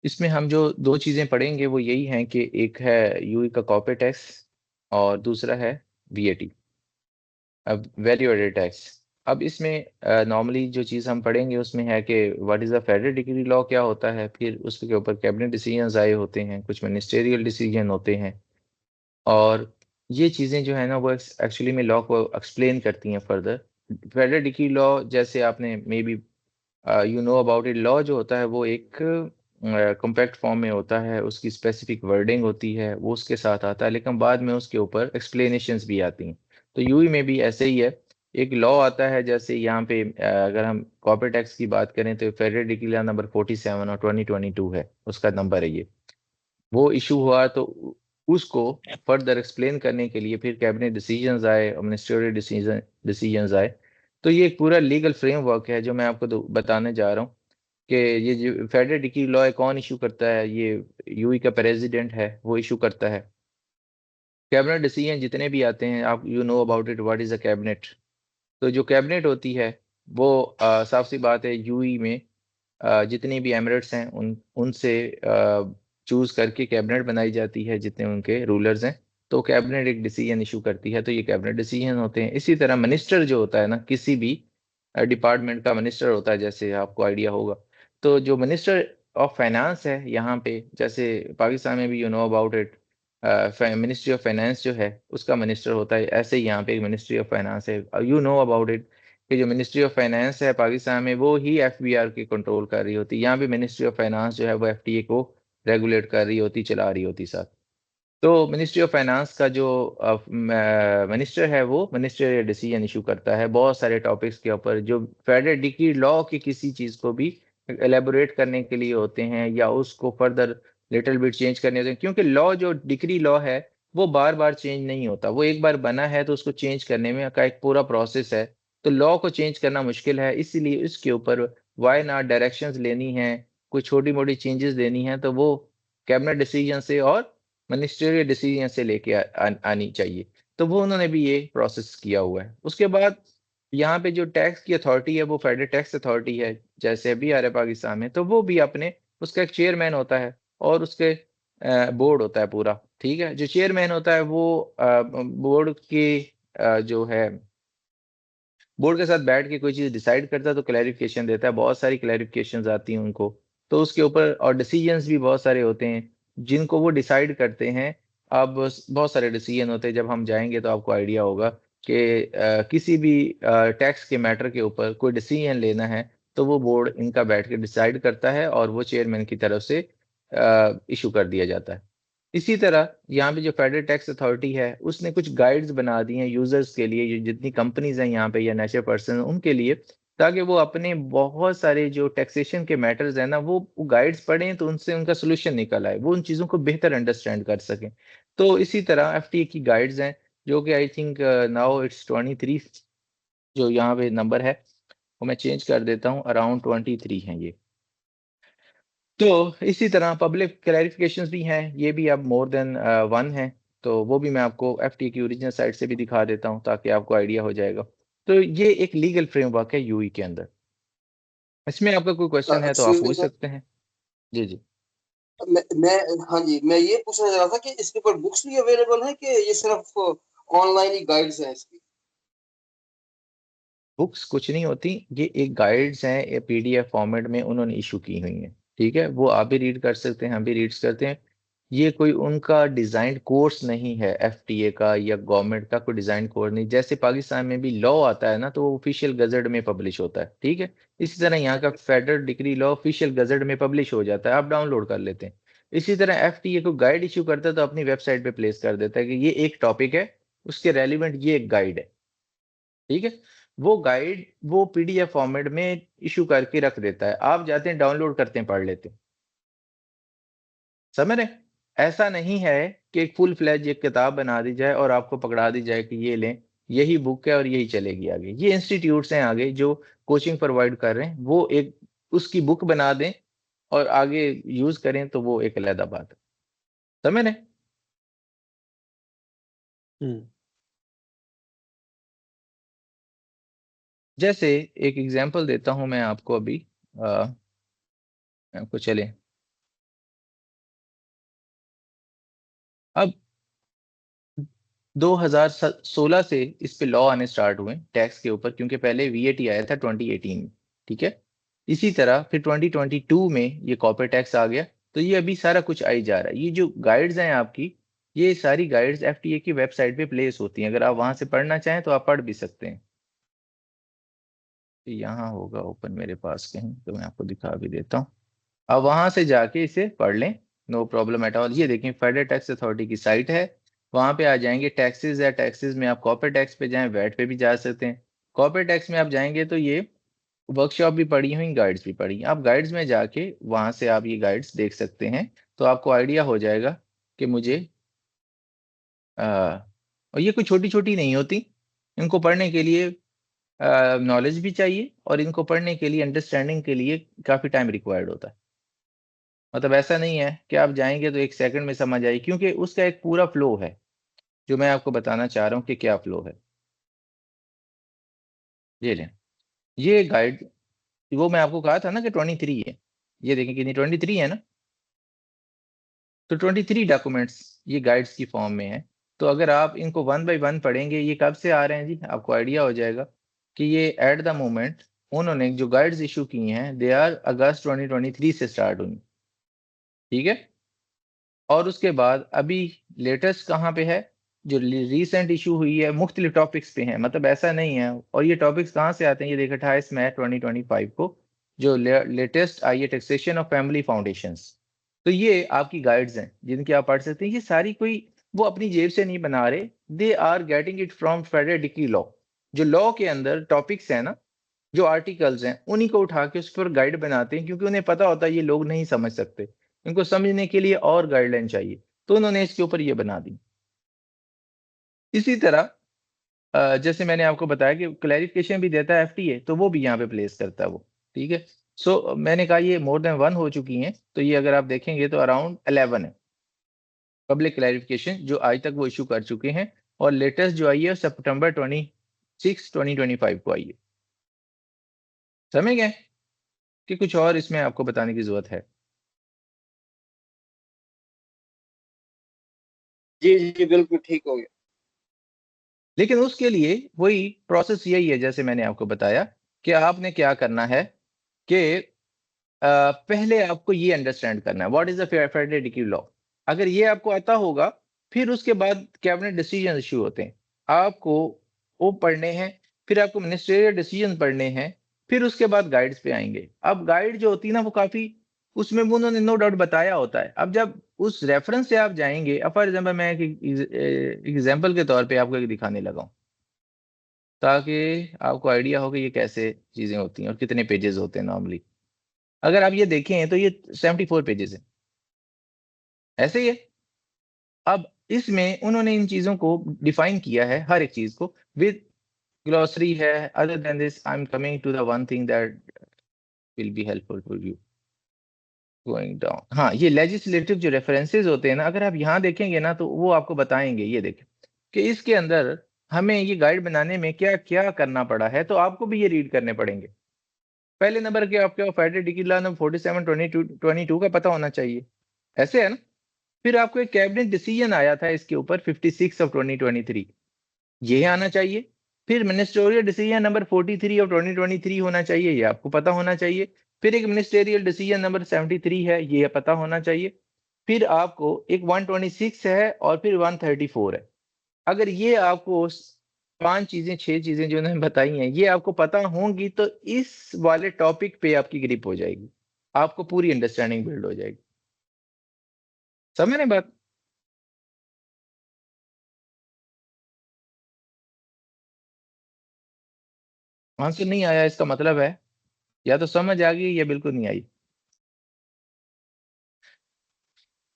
इसमें हम जो दो चीज़ें पढ़ेंगे वो यही हैं कि एक है यूई का कॉर्पोरेट टैक्स और दूसरा है वीएटी, अब वैल्यू एडेड टैक्स। अब इसमें नॉर्मली जो चीज़ हम पढ़ेंगे उसमें है कि what is the federal decree law, क्या होता है, फिर उसके ऊपर कैबिनेट डिसीजंस आए होते हैं, कुछ मिनिस्टेरियल डिसीजन होते हैं, और ये चीज़ें जो है ना वो एक्चुअली में लॉ को एक्सप्लेन करती हैं फर्दर। फेडरल डिक्री लॉ जैसे आपने may be you know about it, law जो होता है वो एक कॉम्पैक्ट फॉर्म में होता है, उसकी स्पेसिफिक वर्डिंग होती है, वो उसके साथ आता है, लेकिन बाद में उसके ऊपर एक्सप्लेनेशंस भी आती हैं। तो यूई में भी ऐसे ही है, एक लॉ आता है, जैसे यहाँ पे अगर हम कॉर्पोरेट टैक्स की बात करें तो फेडरल डिक्री लॉ नंबर 47 और 2022 है, उसका नंबर है ये। वो इशू हुआ तो उसको फर्दर एक्सप्लेन करने के लिए फिर कैबिनेट डिसीजंस आए और मिनिस्ट्रियल डिसीजंस आए। तो ये एक पूरा लीगल फ्रेमवर्क है जो मैं आपको बताने जा रहा हूँ कि ये जो फेडरल डिक्री लॉ है कौन इशू करता है, ये यूई का प्रेसिडेंट है वो इशू करता है। कैबिनेट डिसीजन जितने भी आते हैं, आप you know about it, what is a cabinet. तो जो कैबिनेट होती है वो साफ सी बात है यूई में जितनी भी एमिरेट्स हैं उन उनसे चूज करके कैबिनेट बनाई जाती है, जितने उनके रूलर्स हैं। तो कैबिनेट एक डिसीजन इशू करती है, तो ये कैबिनेट डिसीजन होते हैं। इसी तरह मिनिस्टर जो होता है ना, किसी भी डिपार्टमेंट का मिनिस्टर होता है, जैसे आपको आइडिया होगा। तो जो मिनिस्टर ऑफ फाइनेंस है यहाँ पे, जैसे पाकिस्तान में भी you know about it, ministry of finance जो है उसका मिनिस्टर होता है, ऐसे ही यहाँ पे एक मिनिस्ट्री ऑफ फाइनेंस है, यू नो अबाउट इट कि जो मिनिस्ट्री ऑफ फाइनेंस है पाकिस्तान में वो ही एफबीआर की कंट्रोल कर रही होती है। यहाँ भी मिनिस्ट्री ऑफ फाइनेंस जो है वो एफटीए को रेगुलेट कर रही होती, चला रही होती साथ। तो मिनिस्ट्री ऑफ फाइनेंस का जो मिनिस्टर है वो मिनिस्टर डिसीजन इशू करता है बहुत सारे टॉपिक्स के ऊपर, जो फेडरल डिक्री लॉ की किसी चीज़ को भी एलेबोरेट करने के लिए होते हैं या उसको फर्दर लिटिल बिट चेंज करने होते हैं, क्योंकि लॉ जो डिक्री लॉ है वो बार बार चेंज नहीं होता, वो एक बार बना है तो उसको चेंज करने में का एक पूरा प्रोसेस है। तो लॉ को चेंज करना मुश्किल है, इसीलिए इसके ऊपर वाई नॉट डायरेक्शंस लेनी है, कुछ छोटी मोटी चेंजेस देनी है, तो वो कैबिनेट डिसीजन से और मिनिस्ट्रियल डिसीजन से लेके आनी चाहिए। तो वो उन्होंने भी ये प्रोसेस किया हुआ है। उसके बाद यहाँ पे जो टैक्स की अथॉरिटी है वो फेडरल टैक्स अथॉरिटी है, जैसे अभी आ रहा है पाकिस्तान में, तो वो भी अपने उसका एक चेयरमैन होता है और उसके बोर्ड होता है पूरा। ठीक है, जो चेयरमैन होता है वो बोर्ड की जो है बोर्ड के साथ बैठ के कोई चीज़ डिसाइड करता है तो क्लैरिफिकेशन देता है, बहुत सारी क्लैरिफिकेशंस आती हैं उनको। तो उसके ऊपर और डिसीजंस भी बहुत सारे होते हैं जिनको वो डिसाइड करते हैं। अब बहुत सारे डिसीजन होते हैं, जब हम जाएंगे तो आपको आइडिया होगा कि किसी भी टैक्स के मैटर के ऊपर कोई डिसीजन लेना है तो वो बोर्ड इनका बैठ के डिसाइड करता है और वो चेयरमैन की तरफ से इशू कर दिया जाता है। इसी तरह यहाँ पे जो फेडरल टैक्स अथॉरिटी है उसने कुछ गाइड्स बना दी हैं यूजर्स के लिए, ये जितनी कंपनीज हैं यहाँ पे या नेचर पर्सन उनके लिए, ताकि वो अपने बहुत सारे जो टैक्सेशन के मैटर्स हैं ना वो गाइड्स पढ़ें तो उनसे उनका सोल्यूशन निकल आए, वो उन चीज़ों को बेहतर अंडरस्टैंड कर सकें। तो इसी तरह एफटीए की गाइड्स हैं जो कि आई थिंक नाउ इट्स 23, जो यहाँ पे नंबर है वो मैं चेंज कर देता हूँ, अराउंड 23 हैं ये। तो इसी तरह पब्लिक क्लैरिफिकेशंस भी हैं, ये भी अब मोर देन वन है। तो वो भी मैं आपको एफटी की ओरिजिनल साइट से भी दिखा देता हूँ ताकि आपको आइडिया हो जाएगा। तो ये एक लीगल फ्रेमवर्क है यूई के अंदर। इसमें आपका कोई क्वेश्चन है तो आप एक्सक्यूज मी पूछ सर। सकते हैं। जी जी। मैं हाँ जी, मैं ये पूछना चाह रहा था कि इसके ऊपर बुक्स भी अवेलेबल है कि ये सिर्फ ऑनलाइन ही गाइड्स हैं इसकी? बुक्स कुछ नहीं होती, ये एक गाइड्स हैं, ये पीडीएफ फॉर्मेट में उन्होंने इशू की हुई हैं। ठीक है, वो आप भी रीड कर सकते हैं, हम भी रीड करते हैं। ये कोई उनका डिजाइन कोर्स नहीं है एफटीए का या गवर्नमेंट का कोई डिजाइन कोर्स नहीं। जैसे पाकिस्तान में भी लॉ आता है ना तो वो ऑफिशियल गजट में पब्लिश होता है, ठीक है, इसी तरह यहाँ का federal decree law official gazette में पब्लिश हो जाता है, आप डाउनलोड कर लेते हैं। इसी तरह एफटीए को गाइड इशू करता है तो अपनी वेबसाइट पे प्लेस कर देता है कि ये एक टॉपिक है, उसके रेलिवेंट ये एक गाइड है। ठीक है, वो गाइड वो पीडीएफ फॉर्मेट में इशू करके रख देता है, आप जाते हैं डाउनलोड करते हैं पढ़ लेते हैं। समझ रहे हैं? ऐसा नहीं है कि एक फुल फ्लैज एक किताब बना दी जाए और आपको पकड़ा दी जाए कि ये लें, यही बुक है और यही चलेगी आगे। ये इंस्टीट्यूट्स हैं आगे जो कोचिंग प्रोवाइड कर रहे हैं, वो एक उसकी बुक बना दें और आगे यूज करें तो वो एक अलग बात है। समझ रहे हैं? हम्म। जैसे एक एग्जांपल देता हूं मैं आपको अभी, आपको चले अब 2016 से इस पे लॉ आने स्टार्ट हुए टैक्स के ऊपर, क्योंकि पहले वीएटी आया था 2018 में, ठीक है। इसी तरह फिर 2022 में ये कॉर्पोरेट टैक्स आ गया। तो ये अभी सारा कुछ आई जा रहा है। ये जो गाइड्स हैं आपकी, ये सारी गाइड्स एफटीए की वेबसाइट पे प्लेस होती हैं। अगर आप वहां से पढ़ना चाहें तो आप पढ़ भी सकते हैं। यहाँ होगा ओपन मेरे पास कहीं, तो मैं आपको दिखा भी देता हूँ। अब वहां से जाके इसे पढ़ लें, नो प्रॉब्लम एट ऑल। ये देखें, फेडरल टैक्स अथॉरिटी की साइट है, वहां पे आ जाएंगे टैक्सेस या टैक्सेस में आप कॉर्पोरेट टैक्स पे जाएं, वैट पे भी जा सकते हैं। कॉर्पोरेट टैक्स में आप जाएंगे तो ये वर्कशॉप भी पढ़ी हुई, गाइड्स भी पढ़ी। आप गाइड्स में जाके वहां से आप ये गाइड्स देख सकते हैं, तो आपको आइडिया हो जाएगा कि मुझे और ये कोई छोटी छोटी नहीं होती। इनको पढ़ने के लिए नॉलेज भी चाहिए, और इनको पढ़ने के लिए, अंडरस्टैंडिंग के लिए काफी टाइम रिक्वायर्ड होता है। मतलब ऐसा नहीं है कि आप जाएंगे तो एक सेकंड में समझ आए, क्योंकि उसका एक पूरा फ्लो है जो मैं आपको बताना चाह रहा हूँ कि क्या फ्लो है। ये लें, ये गाइड, वो मैं आपको कहा था ना कि 23 है। ये देखें कितनी 23 है ना। तो 23 डॉक्यूमेंट्स ये गाइड्स की फॉर्म में है। तो अगर आप इनको वन बाय वन पढ़ेंगे, ये कब से आ रहे हैं जी, आपको आइडिया हो जाएगा कि ये एट द मोमेंट उन्होंने जो गाइड्स इशू की हैं, दे आर अगस्त 2023 से स्टार्ट हुई, ठीक है। और उसके बाद अभी लेटेस्ट कहाँ पे है, जो रिसेंट इशू हुई है, मुख्तलिफ टॉपिक्स पे हैं, मतलब ऐसा नहीं है। और ये टॉपिक्स कहाँ से आते हैं, ये देखिए 28 मई 2025 को जो लेटेस्ट आई है, टैक्सेशन ऑफ फैमिली फाउंडेशंस। तो ये आपकी गाइड्स हैं जिनकी आप पढ़ सकते हैं। ये सारी कोई वो अपनी जेब से नहीं बना रहे, they are getting it from federal decree law. जो लॉ के अंदर टॉपिक्स हैं ना, जो आर्टिकल्स हैं, उन्हीं को उठा के उस पर गाइड बनाते हैं, क्योंकि उन्हें पता होता है ये लोग नहीं समझ सकते, इनको समझने के लिए और गाइडलाइन चाहिए, तो उन्होंने इसके ऊपर ये बना दी। इसी तरह जैसे मैंने आपको बताया कि क्लैरिफिकेशन भी देता है एफटीए, तो वो भी यहाँ पे प्लेस करता है वो, ठीक है। सो मैंने कहा ये मोर देन वन हो चुकी हैं, तो ये अगर आप देखेंगे तो अराउंड 11 है पब्लिक क्लैरिफिकेशन जो आज तक वो इशू कर चुके हैं। और लेटेस्ट जो आई है सितंबर 2025 को आई है। समझ गए कि कुछ और इसमें आपको बताने की जरूरत है? जी जी बिल्कुल ठीक हो गया। लेकिन उसके लिए वही प्रोसेस यही है, जैसे मैंने आपको बताया कि आपने क्या करना है कि पहले आपको ये अंडरस्टैंड करना है what is the federal decree law. अगर ये आपको आता होगा, फिर उसके बाद कैबिनेट डिसीजन इश्यू होते हैं, आपको वो पढ़ने हैं। फिर आपको मिनिस्ट्रियल डिसीजन पढ़ने हैं। फिर उसके बाद गाइड्स पे आएंगे। अब गाइड जो होती है ना, वो काफी, उसमें वो उन्होंने नो डाउट बताया होता है। अब जब उस रेफरेंस से आप जाएंगे, अब फॉर एग्जाम्पल मैं एक एग्जाम्पल के तौर पर आपको एक दिखाने लगा हूं, ताकि आपको आइडिया हो कि ये कैसे चीजें होती हैं और कितने पेजेस होते हैं नॉर्मली। अगर आप ये देखें तो ये 74 पेजेस है, ऐसे ही है। अब इसमें उन्होंने इन चीजों को डिफाइन किया है, हर एक चीज को विद ग्लॉसरी है। Other than this I am coming to the one thing that will be helpful for you going down. हाँ, ये लेजिस्लेटिव जो रेफरेंसेस होते हैं ना, अगर आप यहाँ देखेंगे ना, तो वो आपको बताएंगे, ये देखें कि इसके अंदर हमें ये गाइड बनाने में क्या क्या करना पड़ा है। तो आपको भी ये रीड करने पड़ेंगे। पहले नंबर के आपके फेडरल डिक्री लॉ नंबर 47/22 का पता होना चाहिए, ऐसे है ना। फिर आपको एक कैबिनेट डिसीजन आया था इसके ऊपर 56/2023, ये आना चाहिए। फिर मिनिस्टोरियल डिसीजन नंबर 43/2023 होना चाहिए, ये आपको पता होना चाहिए। फिर एक मिनिस्टेरियल डिसीजन नंबर 73 है, ये पता होना चाहिए। फिर आपको एक 126 है, और फिर 134 है। अगर ये आपको 5 चीजें 6 चीजें जो उन्होंने बताई हैं, ये आपको पता होंगी, तो इस वाले टॉपिक पे आपकी ग्रिप हो जाएगी, आपको पूरी अंडरस्टैंडिंग बिल्ड हो जाएगी। समझ रहे बात? आंसर नहीं आया इसका मतलब है या तो समझ आ गई या बिल्कुल नहीं आई।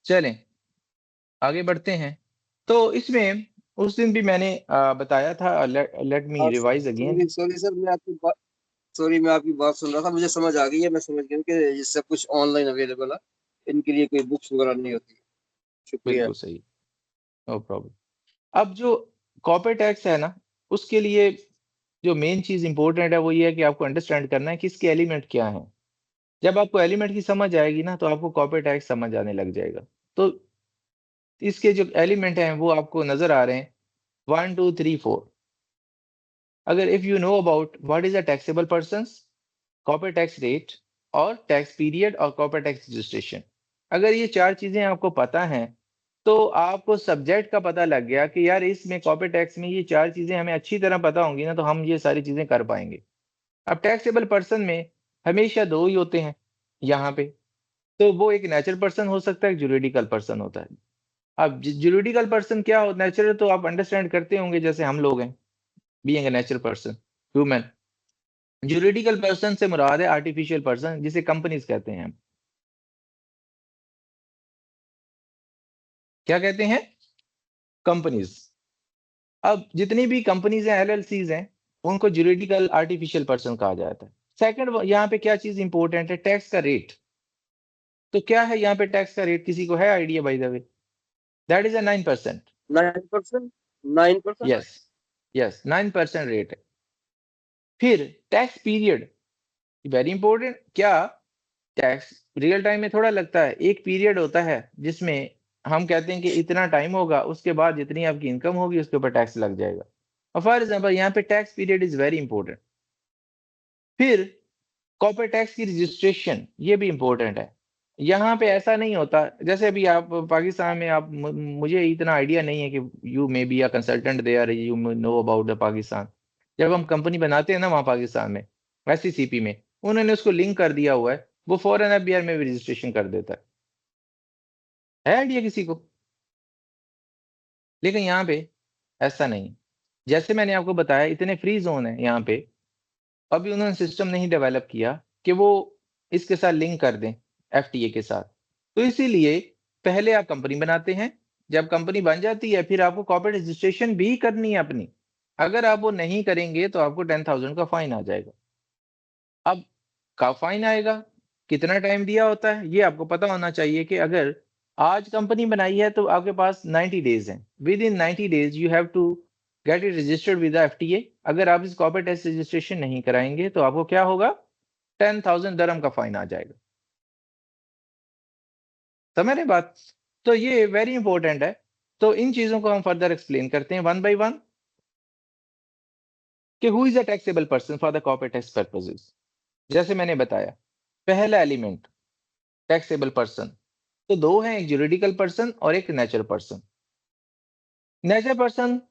चलें आगे बढ़ते हैं। तो इसमें उस दिन भी मैंने बताया था, लेट मी हाँ revise again. Sorry sorry sir, मैं आपकी बात सुन रहा था, मुझे समझ आ गई है। मैं समझ गया हूँ कि ये सब कुछ ऑनलाइन अवेलेबल है, इनके लिए कोई बुक्स वगैरह नहीं होती। शुक्रिया। बिल्कुल सही, नो प्रॉब्लम। अब जो कॉर्पोरेट टैक्स है ना, उसके लिए जो मेन चीज इंपॉर्टेंट है वो ये है कि आपको अंडरस्टैंड करना है कि इसके एलिमेंट क्या है। जब आपको एलिमेंट की समझ आएगी ना, तो आपको कॉर्पोरेट टैक्स समझ आने लग जाएगा। तो इसके जो एलिमेंट हैं वो आपको नजर आ रहे हैं 1 2 3 4। अगर if you know about what is a taxable person, corporate tax rate और टैक्स पीरियड और कॉर्पोरेट टैक्स रजिस्ट्रेशन, अगर ये 4 चीजें आपको पता हैं तो आपको सब्जेक्ट का पता लग गया कि यार इसमें कॉर्पोरेट टैक्स में ये 4 चीजें हमें अच्छी तरह पता होंगी ना, तो हम ये सारी चीजें कर पाएंगे। अब टैक्सेबल पर्सन में हमेशा 2 ही होते हैं यहाँ पे, तो वो एक नेचुरल पर्सन हो सकता है, एक जुरिडिकल पर्सन होता है। अब जुरिडिकल पर्सन क्या हो, नेचुरल तो आप अंडरस्टैंड करते होंगे, जैसे हम लोग हैं, being a natural person, human. Juridical person से मुराद है आर्टिफिशियल पर्सन, जिसे कंपनीज कहते हैं हम। क्या कहते हैं? कंपनीज। अब जितनी भी कंपनीज हैं, एलएलसीज हैं, उनको जुरिडिकल आर्टिफिशियल पर्सन कहा जाता है। सेकंड, यहाँ पे क्या चीज इंपॉर्टेंट है, टैक्स का रेट। तो क्या है यहाँ पे टैक्स का रेट, किसी को है idea by the way? That is a 9%। 9%, 9%। Yes, yes, 9% rate है। फिर टैक्स पीरियड, वेरी इंपॉर्टेंट। क्या टैक्स रियल टाइम में थोड़ा लगता है, एक पीरियड होता है जिसमें हम कहते हैं कि इतना टाइम होगा, उसके बाद जितनी आपकी इनकम होगी उसके ऊपर टैक्स लग जाएगा। और फॉर एग्जाम्पल यहाँ पे tax period is very important. फिर कॉर्पोरेट टैक्स की रजिस्ट्रेशन, ये भी इंपॉर्टेंट है। यहाँ पे ऐसा नहीं होता, जैसे अभी आप पाकिस्तान में, आप मुझे इतना आइडिया नहीं है कि you may be a consultant there, you know about the Pakistan. जब हम कंपनी बनाते हैं ना वहाँ पाकिस्तान में, एससीसीपी में, उन्होंने उसको लिंक कर दिया हुआ है, वो फॉरेन एफबीआर में भी रजिस्ट्रेशन कर देता है आइडिया किसी को? लेकिन यहाँ पे ऐसा नहीं। जैसे मैंने आपको बताया, इतने फ्री जोन है यहाँ पे, अभी उन्होंने सिस्टम नहीं डेवलप किया कि वो इसके साथ लिंक कर दें, एफटीए के साथ। तो इसीलिए पहले आप कंपनी बनाते हैं, जब कंपनी बन जाती है फिर आपको कॉर्पोरेट रजिस्ट्रेशन भी करनी है अपनी। अगर आप वो नहीं करेंगे तो आपको 10,000 का फाइन आ जाएगा। अब का फाइन आएगा, कितना टाइम दिया होता है ये आपको पता होना चाहिए कि अगर आज कंपनी बनाई है तो आपके पास 90 डेज हैं, within 90 days you have to get it registered with FTA. अगर आप इस कॉर्पोरेट टैक्स रजिस्ट्रेशन नहीं कराएंगे तो आपको क्या होगा, 10,000 दरम का फाइन आ जाएगा। समझ रहे बात? तो ये वेरी इंपॉर्टेंट है। तो इन चीजों को हम फर्दर एक्सप्लेन करते हैं वन बाय वन, कि who is a taxable person for the corporate tax purposes. जैसे मैंने बताया, पहला एलिमेंट टैक्सेबल पर्सन, तो 2 हैं, एक जुरिडिकल पर्सन और एक natural person. Natural person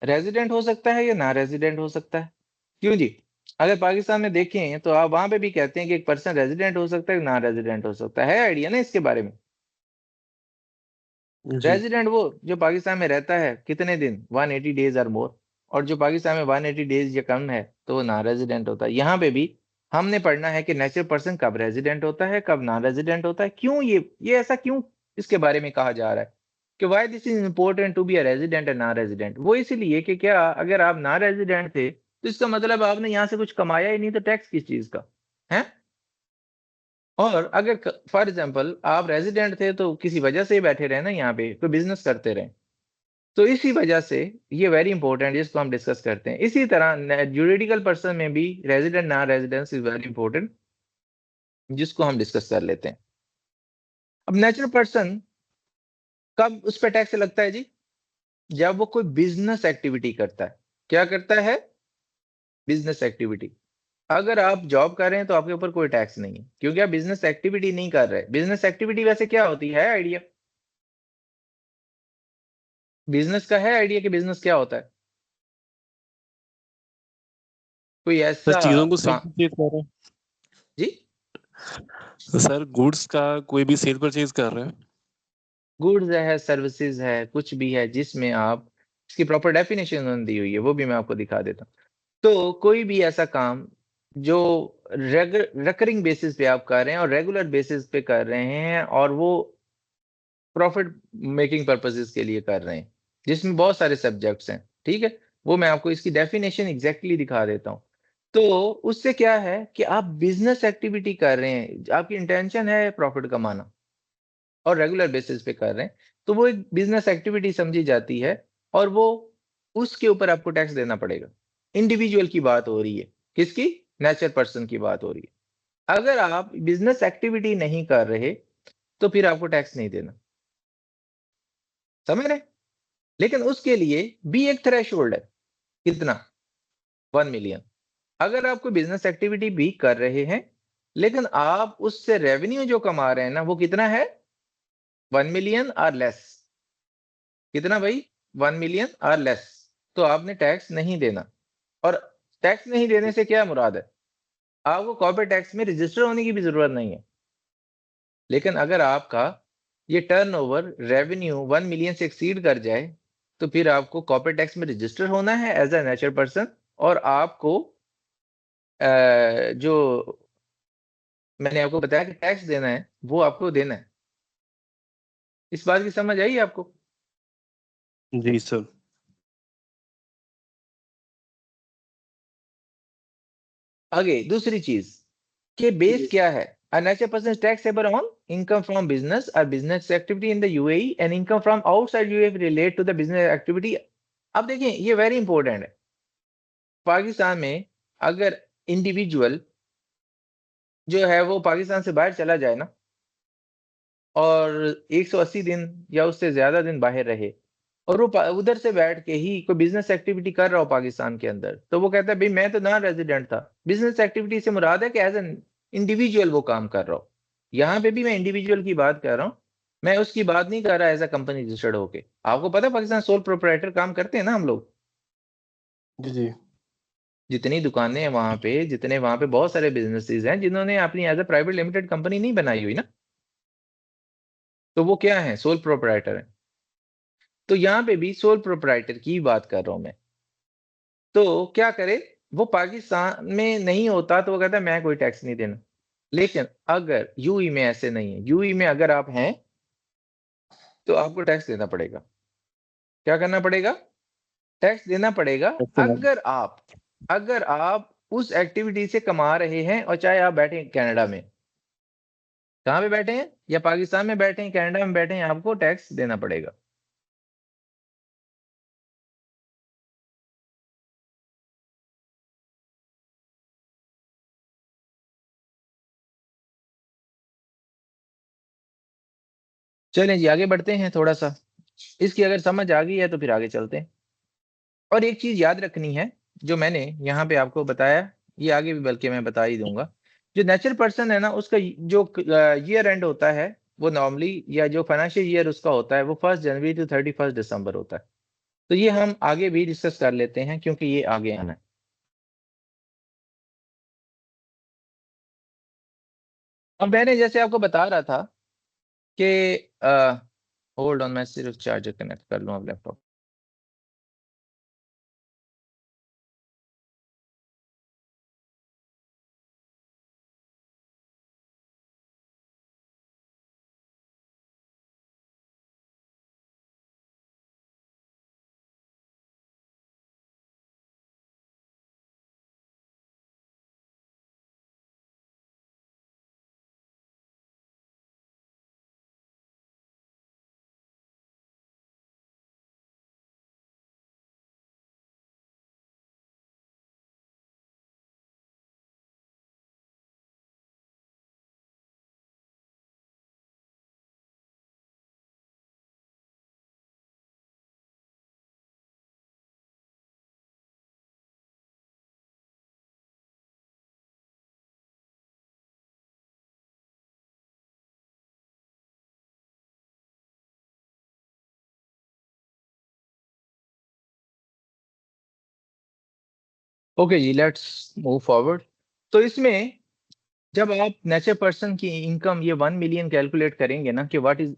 resident हो सकता है या ना रेजिडेंट हो सकता है। क्यों जी? अगर पाकिस्तान में देखें तो आप वहां पे भी कहते हैं कि एक पर्सन रेजिडेंट हो सकता है, ना रेजिडेंट हो सकता है आइडिया ना इसके बारे में? जी। रेजिडेंट वो जो पाकिस्तान में रहता है कितने दिन, 180 डेज और मोर, और जो पाकिस्तान में 180 डेज या कम है तो वो ना रेजिडेंट होता है। यहाँ पे भी हमने पढ़ना है कि नेचुरल पर्सन कब रेजिडेंट होता है, कब ना रेजिडेंट होता है, क्यों ये ऐसा क्यों इसके बारे में कहा जा रहा है कि why this is important to be a resident and non resident. वो इसलिए कि क्या अगर आप ना रेजिडेंट थे तो इसका मतलब आपने यहाँ से कुछ कमाया ही नहीं, तो टैक्स किस चीज का है? और अगर फॉर एग्जाम्पल आप रेजिडेंट थे तो किसी वजह से ही बैठे रहे ना यहाँ पे, कोई बिजनेस करते रहे, तो इसी वजह से ये वेरी इंपॉर्टेंट, जिसको हम डिस्कस करते हैं। इसी तरह जुरिडिकल पर्सन में भी रेजिडेंट ना रेजिडेंस इज वेरी इंपॉर्टेंट, जिसको हम डिस्कस कर लेते हैं। अब नेचुरल पर्सन कब उस पर टैक्स लगता है जी? जब वो कोई बिजनेस एक्टिविटी करता है। क्या करता है? Business activity. अगर आप जॉब कर रहे हैं तो आपके ऊपर कोई टैक्स नहीं है, क्योंकि आप बिजनेस एक्टिविटी नहीं कर रहे। बिजनेस एक्टिविटी वैसे क्या होती है आइडिया? बिजनेस का है आइडिया कि बिजनेस क्या होता है? कोई सर ऐसा चीजों को सेल काम? परचेज कर रहे जी, हैं, सर गुड्स का कोई भी सेल परचेज कर रहे हैं। गुड्स है, सर्विसेज है, कुछ भी है जिसमें आप, इसकी प्रॉपर डेफिनेशन उन्होंने दी हुई है, वो भी मैं आपको दिखा देता हूँ। तो कोई भी ऐसा काम जो रेकरिंग बेसिस पे आप कर रहे हैं और रेगुलर बेसिस पे कर रहे हैं, और वो प्रॉफिट मेकिंग पर्पसेस के लिए कर रहे हैं, जिसमें बहुत सारे सब्जेक्ट्स हैं, ठीक है, वो मैं आपको इसकी डेफिनेशन एग्जैक्टली दिखा देता हूँ। तो उससे क्या है कि आप बिजनेस एक्टिविटी कर रहे हैं, आपकी इंटेंशन है प्रॉफिट कमाना, और रेगुलर बेसिस पे कर रहे हैं, तो वो एक बिजनेस एक्टिविटी समझी जाती है, और वो उसके ऊपर आपको टैक्स देना पड़ेगा। इंडिविजुअल की बात हो रही है, किसकी? नेचुरल पर्सन की बात हो रही है। अगर आप बिजनेस एक्टिविटी नहीं कर रहे तो फिर आपको टैक्स नहीं देना। समझ रहे? लेकिन उसके लिए भी एक थ्रेशोल्ड है, कितना? 1 मिलियन। अगर आप कोई बिजनेस एक्टिविटी भी कर रहे हैं लेकिन आप उससे रेवेन्यू जो कमा रहे हैं ना, वो कितना है? 1 मिलियन और लेस। कितना भाई? 1 मिलियन और लेस। तो आपने टैक्स नहीं देना। और टैक्स नहीं देने से क्या मुराद है? आपको कॉर्पोरेट टैक्स में रजिस्टर होने की भी जरूरत नहीं है। लेकिन अगर आपका ये टर्नओवर रेवेन्यू 1 मिलियन से एक्सीड कर जाए तो फिर आपको कॉर्पोरेट टैक्स में रजिस्टर होना है एज अ नेचुरल पर्सन, और आपको जो मैंने आपको बताया कि टैक्स देना है वो आपको देना है। इस बात की समझ आई आपको? जी सर। आगे दूसरी चीज के बेस जी क्या है? A natural person is taxable on income from business or business activity in the UAE and income from outside UAE relate to the business activity। अब देखिए ये वेरी इंपॉर्टेंट है। पाकिस्तान में अगर इंडिविजुअल जो है वो पाकिस्तान से बाहर चला जाए ना और 180 दिन या उससे ज्यादा दिन बाहर रहे और वो उधर से बैठ के ही कोई बिजनेस एक्टिविटी कर रहा हो पाकिस्तान के अंदर, तो वो कहता है भाई मैं तो नॉन रेजिडेंट था। बिजनेस एक्टिविटी से मुराद है कि एज एन इंडिविजुअल वो काम कर रहा हो। यहाँ पे भी मैं इंडिविजुअल की बात कर रहा हूँ, मैं उसकी बात नहीं कर रहा एज अ कंपनी रजिस्टर्ड होके। आपको पता है पाकिस्तान सोल प्रोप्राइटर काम करते हैं ना हम लोग। जी जी। जितनी दुकानें हैं वहां पे, जितने वहां पे बहुत सारे बिजनेसेस हैं जिन्होंने अपनी as a private limited company नहीं बनाई हुई ना, तो वो क्या है? सोल प्रोप्राइटर है। तो यहाँ पे भी सोल प्रोप्राइटर की बात कर रहा हूं मैं। तो क्या करे? वो पाकिस्तान में नहीं होता तो वो कहता है मैं कोई टैक्स नहीं देना। लेकिन अगर यूई में ऐसे नहीं है, यूई में अगर आप हैं तो आपको टैक्स देना पड़ेगा। क्या करना पड़ेगा? टैक्स देना पड़ेगा। अगर आप उस एक्टिविटी से कमा रहे हैं और चाहे आप बैठे हैं कनाडा में, कहाँ पे बैठे हैं, या पाकिस्तान में बैठे हैं, कनाडा में बैठे हैं, आपको टैक्स देना पड़ेगा। चलें जी आगे बढ़ते हैं थोड़ा सा। इसकी अगर समझ आ गई है तो फिर आगे चलते हैं। और एक चीज याद रखनी है जो मैंने यहाँ पे आपको बताया, ये आगे भी बल्कि मैं बता ही दूंगा। जो नेचुरल पर्सन है ना, उसका जो ईयर एंड होता है वो नॉर्मली, या जो फाइनेंशियल ईयर उसका होता है वो 1 जनवरी टू 31 दिसंबर होता है। तो ये हम आगे भी डिस्कस कर लेते हैं क्योंकि ये आगे आना है। अब मैंने जैसे आपको बता रहा था कि होल्ड ऑन, मैं सिर्फ चार्जर कनेक्ट कर लूँ अब लैपटॉप। ओके जी, लेट्स मूव फॉरवर्ड। तो इसमें जब आप नेचर पर्सन की इनकम ये 1 मिलियन कैलकुलेट करेंगे ना कि व्हाट इज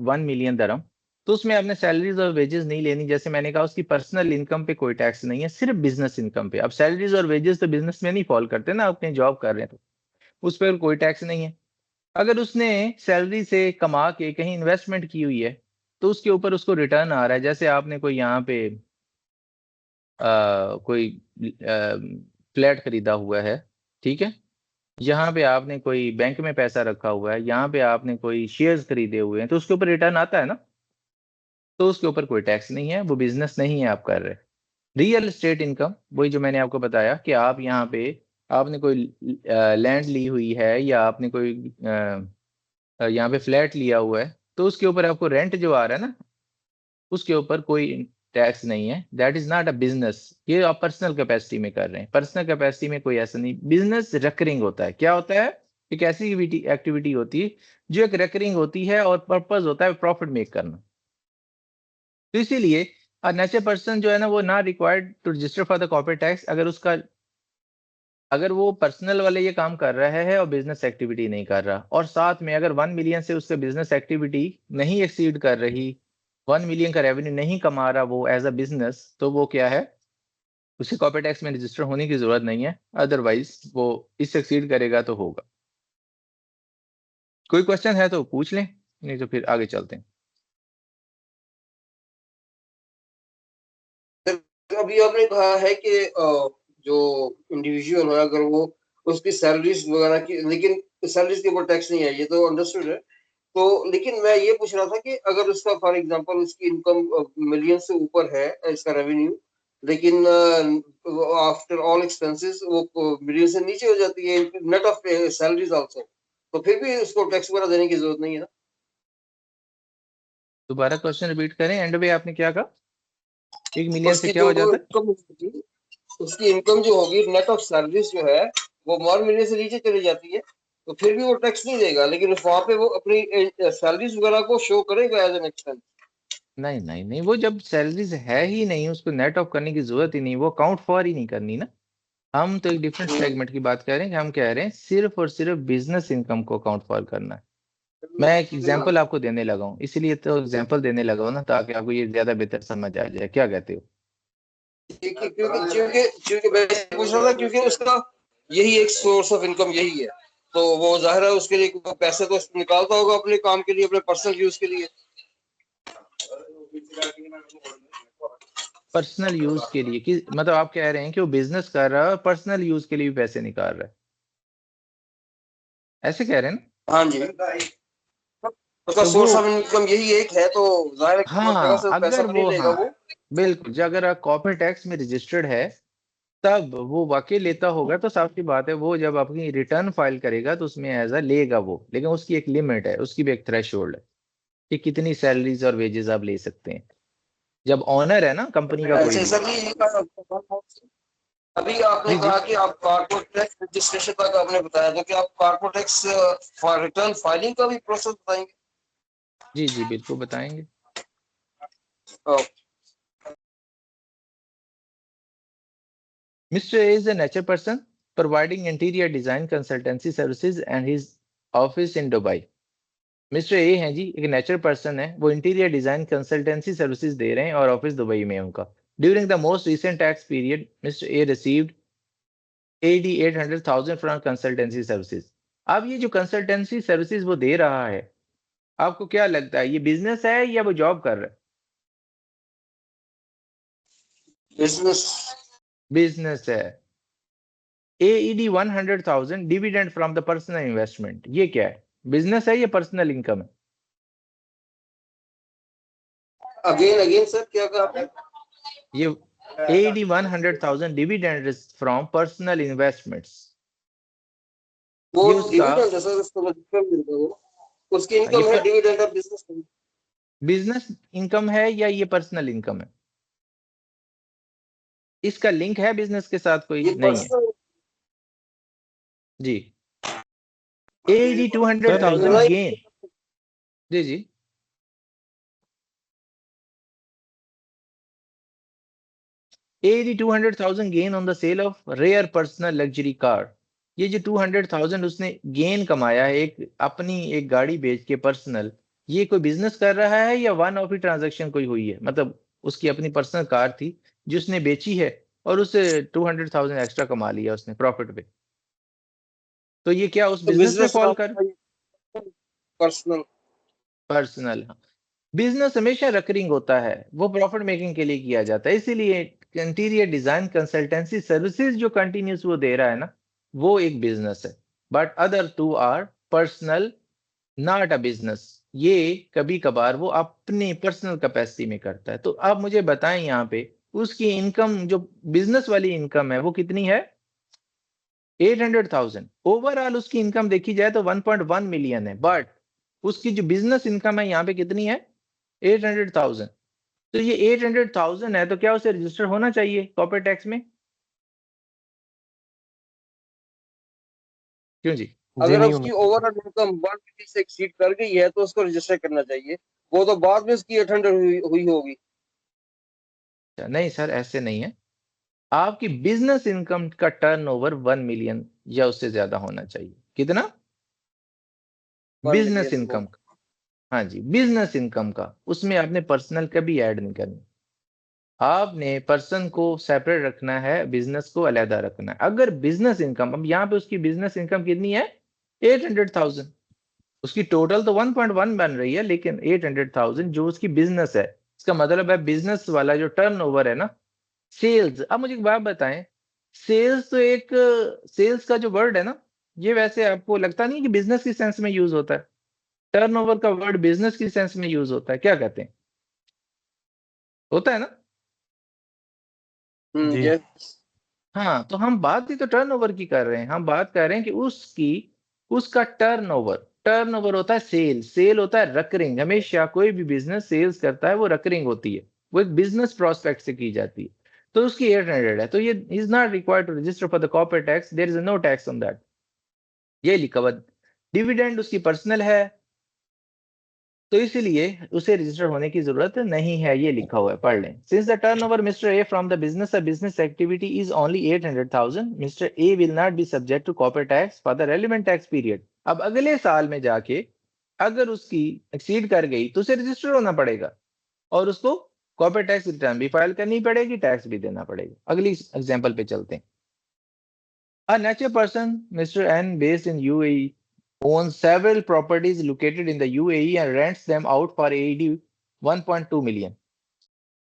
1 मिलियन दरम, तो उसमें आपने सैलरीज और वेजेस नहीं लेनी। जैसे मैंने कहा उसकी पर्सनल इनकम पे कोई टैक्स नहीं है, सिर्फ बिजनेस इनकम पे। अब सैलरीज और वेजेस तो बिजनेस में नहीं फॉल करते ना, आप कहीं जॉब कर रहे हैं तो उस पर कोई टैक्स नहीं है। अगर उसने सैलरी से कमा के कहीं इन्वेस्टमेंट की हुई है तो उसके ऊपर उसको रिटर्न आ रहा है। जैसे आपने कोई यहाँ पे कोई फ्लैट खरीदा हुआ है, ठीक है, यहाँ पे आपने कोई बैंक में पैसा रखा हुआ है, यहाँ पे आपने कोई शेयर्स खरीदे हुए हैं, तो उसके ऊपर रिटर्न आता है ना, तो उसके ऊपर कोई टैक्स नहीं है, वो बिजनेस नहीं है आप कर रहे। रियल एस्टेट इनकम, वही जो मैंने आपको बताया कि आप यहाँ पे आपने कोई लैंड ली हुई है या आपने कोई यहाँ पे फ्लैट लिया हुआ है, तो उसके ऊपर आपको रेंट जो आ रहा है ना, उसके ऊपर कोई टैक्स नहीं है। That is not a business. ये आप पर्सनल कैपेसिटी में कर रहे हैं। पर्सनल कैपेसिटी में कोई ऐसा नहीं। बिजनेस रिकरिंग होता है। क्या होता है? एक ऐसी एक्टिविटी होती है जो एक रिकरिंग होती है और पर्पज होता है प्रॉफिट मेक करना। तो इसीलिए नेचर पर्सन जो है ना वो ना required to register for the corporate tax अगर वो पर्सनल वाले ये काम कर रहा है और बिजनेस एक्टिविटी नहीं कर रहा, और साथ में अगर 1 मिलियन से उसका बिजनेस एक्टिविटी नहीं एक्सीड कर रही, 1 मिलियन का रेवेन्यू नहीं कमा रहा वो एज अ बिजनेस, तो वो क्या है, उसे कॉर्पोरेट टैक्स में रजिस्टर होने की जरूरत नहीं है। अदरवाइज वो इससे एक्सीड करेगा तो होगा। कोई क्वेश्चन है तो पूछ लें, नहीं तो फिर आगे चलते हैं। अभी आपने कहा है कि जो इंडिविजुअल है अगर वो उसकी सैलरीज वगैरह की, लेकिन सैलरीज के ऊपर टैक्स नहीं है, ये तो अंडरस्टूड है। तो लेकिन मैं ये पूछ रहा था कि अगर उसका फॉर एग्जांपल उसकी इनकम मिलियन से ऊपर है इसका रेवेन्यू, लेकिन आफ्टर ऑल एक्सपेंसेस वो मिलियन से नीचे हो जाती है नेट ऑफ सैलरीज आल्सो, तो फिर भी उसको टैक्स वगैरह देने की जरूरत नहीं है ना? दोबारा क्वेश्चन रिपीट करें। एंड में आपने क्या कहा? 1 मिलियन से उसकी क्या जो हो जाता है? इनकम होगी, उसकी इनकम जो होगी नेट ऑफ सैलरीज जो है वो 1 मिलियन से नीचे चली जाती है, तो फिर भी वो टैक्स नहीं देगा, लेकिन वहां पे वो अपनी सैलरीज वगैरह को शो करेगा एज एन एक्सपेंस। नहीं नहीं नहीं, वो जब सैलरीज है ही नहीं उसको नेट ऑफ करने की जरूरत ही नहीं, वो अकाउंट फॉर ही नहीं करनी ना। हम तो एक डिफरेंट सेगमेंट की बात कर रहे हैं कि हम कह रहे हैं सिर्फ और सिर्फ बिजनेस इनकम को अकाउंट फॉर करना है। मैं एक एग्जांपल आपको देने लगा हूँ, इसीलिए तो एग्जांपल देने लगा हूँ ना, ताकि आपको ये ज्यादा बेहतर समझ आ जाए। क्या कहते हो? क्योंकि क्योंकि क्योंकि मैं पूछ रहा था क्योंकि उसका यही एक सोर्स ऑफ इनकम यही है, तो वो जाहिर है उसके लिए वो पैसे तो निकालता होगा अपने काम के लिए, अपने पर्सनल यूज के लिए। पर्सनल यूज के लिए कि मतलब आप कह रहे हैं कि वो बिजनेस कर रहा है और पर्सनल यूज के लिए भी पैसे निकाल रहा है, ऐसे कह रहे हैं ना? हाँ जी, उसका तो वो सोर्स ऑफ इनकम यही एक है, तो जाहिर है कि हर जगह हाँ, से पैसा अगर तो नहीं वो लेगा हाँ वो। बिल्कुल, जो अगर आप कॉर्पोरेट टैक्स में रजिस्टर्ड है तब वो वाकई लेता होगा, तो साफ सी बात है वो जब अपनी रिटर्न फाइल करेगा तो उसमें एज अ लेगा वो, लेकिन उसकी एक लिमिट है, उसकी भी एक थ्रेशोल्ड है कि कितनी सैलरीज और वेजेस आप ले सकते हैं जब ऑनर है ना कंपनी का कोई अच्छा भी। सर, ये अभी आपने जी जी कहा कि आप कॉर्पोरेट टैक्स रजिस्ट्रेशन तक आपने बताया, तो क्या आप कॉर्पोरेट टैक्स रिटर्न फाइलिंग का भी प्रोसेस बताएंगे? जी जी बिल्कुल बताएंगे। अ, Mr. A is a nature person providing interior design consultancy services and his office in Dubai. Mister A हैं जी, एक नेचर पर्सन है, वो इंटीरियर डिजाइन कंसल्टेंसी सर्विसेज दे रहे हैं और ऑफिस दुबई में है उनका। During the most recent tax period mister A received 88,000 from consultancy services. अब ये जो कंसल्टेंसी सर्विसेज वो दे रहा है, आपको क्या लगता है ये बिजनेस है या वो जॉब कर रहा है? बिजनेस। बिजनेस है। AED 100,000 dividend from the personal investment, ये क्या है? बिजनेस है या पर्सनल इनकम है? अगेन अगेन सर, क्या कहा आपने? ये AED 100,000 dividend from personal investments, वो ये उसका डिविडेंड है सर, उसको डिविडेंड मिलता है वो, उसकी ये इनकम है dividend of business. Business income है या ये पर्सनल इनकम है? इसका लिंक है बिजनेस के साथ? कोई ये नहीं है पर्सनल जी। AED sir 200,000 gain. जी जी। AED 200,000 gain on the sale of rare personal luxury car. ये जो 200,000 उसने गेन कमाया है एक अपनी एक गाड़ी बेच के पर्सनल, ये कोई बिजनेस कर रहा है या वन ऑफ ही ट्रांजैक्शन कोई हुई है? मतलब उसकी अपनी पर्सनल कार थी जो उसने बेची है और उससे 200,000 एक्स्ट्रा कमा लिया उसने प्रॉफिट पे, तो ये क्या उस बिजनेस में बिजनेस फॉल कर? पर्सनल। पर्सनल। बिजनेस हमेशा रिकरिंग होता है, वो प्रॉफिट मेकिंग के लिए किया जाता है, इसीलिए इंटीरियर डिजाइन कंसल्टेंसी सर्विसेज जो कंटिन्यूस वो दे रहा है ना, वो एक बिजनेस है। But other two are personal, not a business. ये कभी कभार वो अपनी पर्सनल कैपेसिटी में करता है। तो आप मुझे बताएं यहाँ पे उसकी इनकम जो बिजनेस वाली इनकम है वो कितनी है? 800,000। ओवरऑल उसकी इनकम देखी जाए तो 1.1 मिलियन है, बट उसकी जो बिजनेस इनकम है यहाँ पे कितनी है? 800,000। तो ये 800,000 है, तो क्या उसे रजिस्टर होना चाहिए कॉर्पोरेट टैक्स में? क्यों जी? अगर नहीं उसकी होना ओवरऑल इनकम 150 से एक्सीड कर गई है तो उसको रजिस्टर करना चाहिए। वो तो बाद में उसकी 800 हुई होगी। अच्छा, नहीं सर, ऐसे नहीं है। आपकी बिजनेस इनकम का टर्नओवर 1 मिलियन या उससे ज्यादा होना चाहिए। कितना? 1 बिजनेस मिलियन इनकम का। हाँ जी, बिजनेस इनकम का। उसमें आपने पर्सनल कभी ऐड नहीं करनी। आपने पर्सन को सेपरेट रखना है, बिजनेस को अलहदा रखना है। अगर बिजनेस इनकम, अब यहाँ पे उसकी बिजनेस इनकम कितनी है? 800,000। उसकी टोटल तो 1.1 बन रही है, लेकिन 800,000 जो उसकी बिजनेस है, इसका मतलब है बिजनेस वाला जो टर्नओवर है ना, सेल्स। अब मुझे एक बात बताएं, सेल्स तो एक, सेल्स का जो वर्ड है ना, ये वैसे आपको लगता नहीं कि बिजनेस की सेंस में यूज होता है? टर्नओवर का वर्ड बिजनेस की सेंस में यूज होता है, क्या कहते हैं? होता है ना? जी। यस। हाँ, तो हम बात ही तो टर्नओवर की कर रहे हैं। हम बात कर रहे हैं कि उसका टर्नओवर। टर्नओवर होता है सेल। सेल होता है रकरिंग। हमेशा कोई भी बिजनेस सेल्स करता है वो रकरिंग होती है, वो एक बिजनेस प्रोस्पेक्ट से की जाती है। तो उसकी 800 है, तो ये is not required to register for the corporate tax. There is no tax on that. ये लिखा हुआ। डिविडेंड उसकी पर्सनल है, तो इसीलिए उसे रजिस्टर होने की जरूरत नहीं है। ये लिखा हुआ है, पढ़ लें। Since the turnover mister A from the business activity is only 800,000, mister A will not be subject to corporate tax for the relevant tax period. अब अगले साल में जाके अगर उसकी एक्सीड कर गई तो उसे रजिस्टर होना पड़ेगा, और उसको कॉर्पोरेट टैक्स रिटर्न भी फाइल करनी पड़ेगी, टैक्स भी देना पड़ेगा। अगली एग्जाम्पल पे चलते हैं। A natural person, Mr. N, based in UAE, owns several properties located in the UAE and rents them out for AED 1.2 million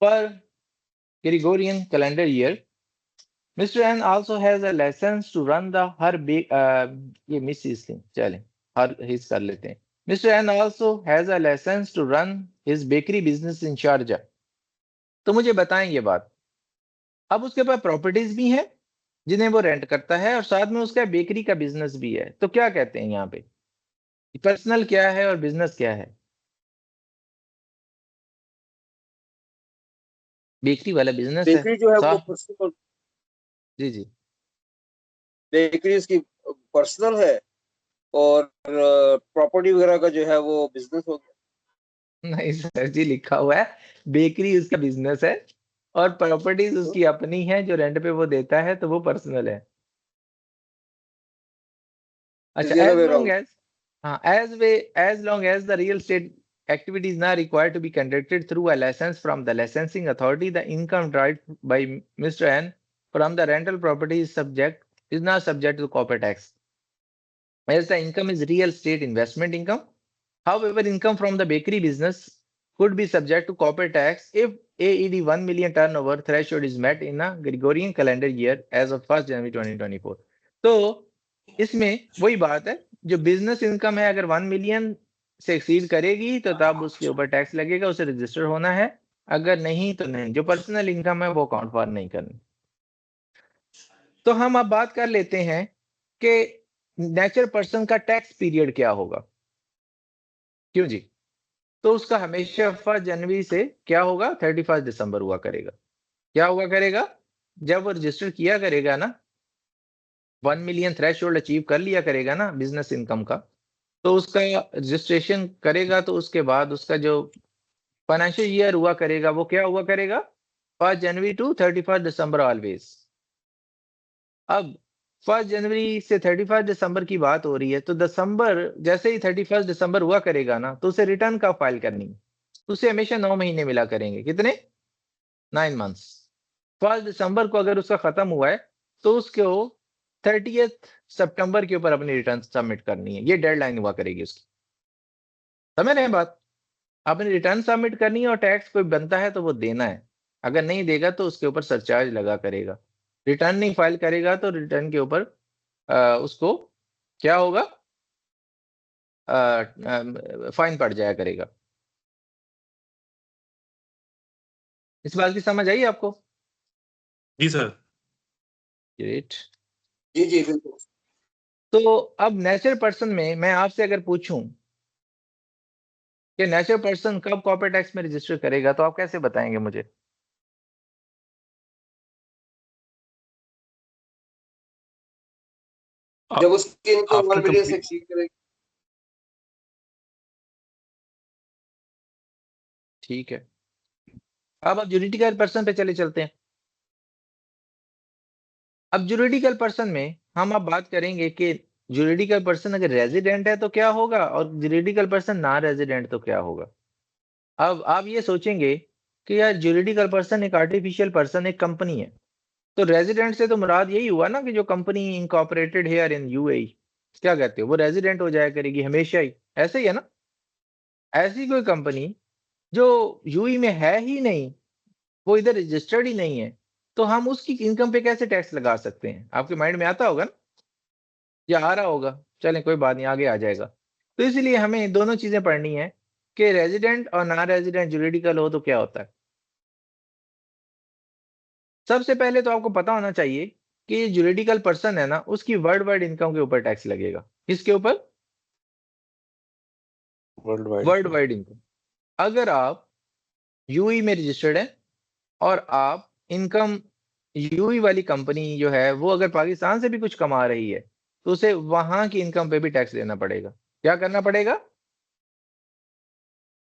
per Gregorian calendar year. Mr. N also has a license to run the ये miss इसलिए चलें हर हिस कर लेते हैं। Mr. N also has a license to run his bakery business in Sharjah. तो मुझे बताएं ये बात। अब उसके पास प्रॉपर्टीज भी हैं जिन्हें वो रेंट करता है, और साथ में उसका बेकरी का बिजनेस भी है। तो क्या कहते हैं यहाँ पे, पर्सनल क्या है और बिजनेस क्या है? बेकरी वाला बिजनेस है। बेकरी जो है वो साफ। पर्सनल, जी जी। बेकरी उसकी पर्सनल है और प्रॉपर्टी वगैरह का जो है वो बिजनेस हो गया। नहीं सर जी, लिखा हुआ है बेकरी उसका बिजनेस है और प्रॉपर्टीज उसकी अपनी है जो रेंट पे वो देता है, तो वो पर्सनल है। अच्छा, the other as way long around. As, हाँ, as long as the real estate activity is not required to be conducted through a license from the licensing authority, the income derived by Mr. N from the rental property is not subject to corporate tax, as the income is real estate investment income. However, income from the bakery business could be subject to corporate tax if AED 1 million turnover threshold is met in a Gregorian calendar year as of 1st January 2024. तो इसमें वही बात है, जो business income है अगर 1 million से exceed करेगी तो तब उसके ऊपर टैक्स लगेगा, उसे रजिस्टर होना है। अगर नहीं तो नहीं। जो पर्सनल इनकम है वो अकाउंट फॉर नहीं करनी। तो हम अब बात कर लेते हैं कि नेचुरल पर्सन का टैक्स पीरियड क्या होगा। क्यों जी? तो उसका हमेशा 1 जनवरी से क्या होगा, 31 दिसंबर हुआ करेगा। क्या हुआ करेगा? जब वो रजिस्टर किया करेगा ना, 1 मिलियन थ्रेशोल्ड अचीव कर लिया करेगा ना बिजनेस इनकम का, तो उसका रजिस्ट्रेशन करेगा, तो उसके बाद उसका जो फाइनेंशियल ईयर हुआ करेगा वो क्या हुआ करेगा, 1 जनवरी टू 31 दिसंबर ऑलवेज। अब 1 जनवरी से 31 दिसंबर की बात हो रही है, तो दिसंबर जैसे ही 31 दिसंबर हुआ करेगा ना, तो उसे रिटर्न कब फाइल करनी है? उसे हमेशा 9 महीने मिला करेंगे। कितने? 9 मंथ्स। 1 दिसंबर को अगर उसका खत्म हुआ है तो उसको 30 सितंबर के ऊपर अपनी रिटर्न सबमिट करनी है। ये डेडलाइन हुआ करेगी उसकी। समझ रहे हैं बात? अपनी रिटर्न सबमिट करनी है और टैक्स कोई बनता है तो वो देना है। अगर नहीं देगा तो उसके ऊपर सरचार्ज लगा करेगा। रिटर्न नहीं फाइल करेगा तो रिटर्न के ऊपर उसको क्या होगा, फाइन पड़ जाया करेगा। इस बात की समझ आई आपको? जी सर। ग्रेट। जी जी बिल्कुल। तो अब नेचुरल पर्सन में मैं आपसे अगर पूछूं कि नेचुरल पर्सन कब कॉर्पोरेट टैक्स में रजिस्टर करेगा, तो आप कैसे बताएंगे मुझे? जब उसकी इनकम आफ्टर 1 मिलियन से कंप्लीट एक्सीड करेगी। ठीक है, अब आप जुरिडिकल पर्सन पे चले चलते हैं। अब जुरिडिकल पर्सन में हम अब बात करेंगे कि जुरिडिकल पर्सन अगर रेजिडेंट है तो क्या होगा, और जुरिडिकल पर्सन नॉन रेजिडेंट तो क्या होगा। अब आप ये सोचेंगे कि यार जुरिडिकल पर्सन एक आर्टिफिशियल पर्सन, एक कंपनी है, तो रेजिडेंट से तो मुराद यही हुआ ना कि जो company incorporated here in UAE, क्या कहते हो, वो रेजिडेंट हो जाया करेगी हमेशा ही, ऐसे ही है ना। ऐसी कोई कंपनी जो यूएई में है ही नहीं, वो इधर रजिस्टर्ड ही नहीं है, तो हम उसकी इनकम पे कैसे टैक्स लगा सकते हैं? आपके माइंड में आता होगा ना, या आ रहा होगा? चलें कोई बात नहीं, आगे आ जाएगा। तो इसलिए हमें दोनों चीजें पढ़नी है कि रेजिडेंट और नॉन रेजिडेंट जुरिडिकल हो तो क्या होता है। सबसे पहले तो आपको पता होना चाहिए कि ये जुरिडिकल पर्सन है ना, उसकी वर्ल्ड वाइड इनकम के ऊपर टैक्स लगेगा। किसके ऊपर? World wide world wide income. अगर आप यूई में रजिस्टर्ड है और आप इनकम यूई वाली कंपनी जो है वो अगर पाकिस्तान से भी कुछ कमा रही है, तो उसे वहां की इनकम पे भी टैक्स देना पड़ेगा। क्या करना पड़ेगा?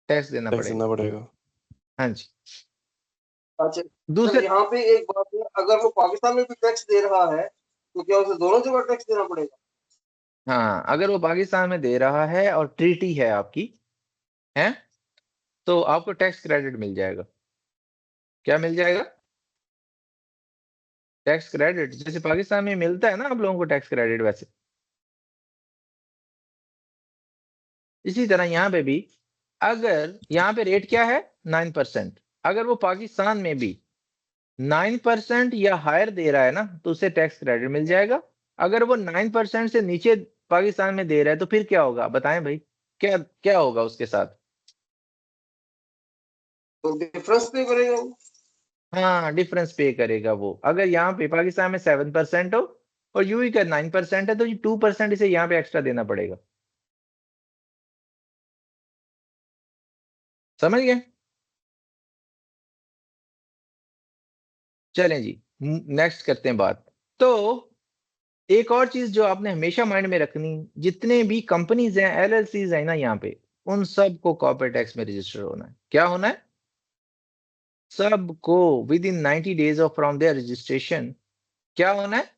टैक्स देना टैक्स पड़ेगा। देना पड़ेगा। हाँ जी। अच्छा सर, दूसरे, यहाँ पे एक बात है, अगर वो पाकिस्तान में भी टैक्स दे रहा है तो क्या उसे दोनों जगह टैक्स देना पड़ेगा? हाँ, अगर वो पाकिस्तान में दे रहा है और ट्रीटी है आपकी, है, तो आपको टैक्स क्रेडिट मिल जाएगा। क्या मिल जाएगा? टैक्स क्रेडिट, जैसे पाकिस्तान में मिलता है ना आप लोगों को टैक्स क्रेडिट, वैसे इसी तरह यहाँ पे भी, अगर यहाँ पे रेट क्या है 9%, अगर वो पाकिस्तान में भी 9% या हायर दे रहा है ना, तो उसे टैक्स क्रेडिट मिल जाएगा। अगर वो 9% से नीचे पाकिस्तान में दे रहा है तो फिर क्या होगा, बताएं भाई, क्या क्या होगा उसके साथ? तो डिफरेंस पे करेगा वो। हाँ, डिफरेंस पे करेगा वो। अगर यहाँ पे पाकिस्तान में 7% हो और यूई का 9% है, तो ये 2% इसे यहाँ पे एक्स्ट्रा देना पड़ेगा। समझ गए? चलें जी, नेक्स्ट करते हैं बात। तो एक और चीज जो आपने हमेशा माइंड में रखनी, जितने भी कंपनीज हैं, एलएलसीज हैं ना यहाँ पे, उन सबको कॉर्पोरेट टैक्स में रजिस्टर होना है। क्या होना है? सबको within 90 days of from there registration क्या होना है?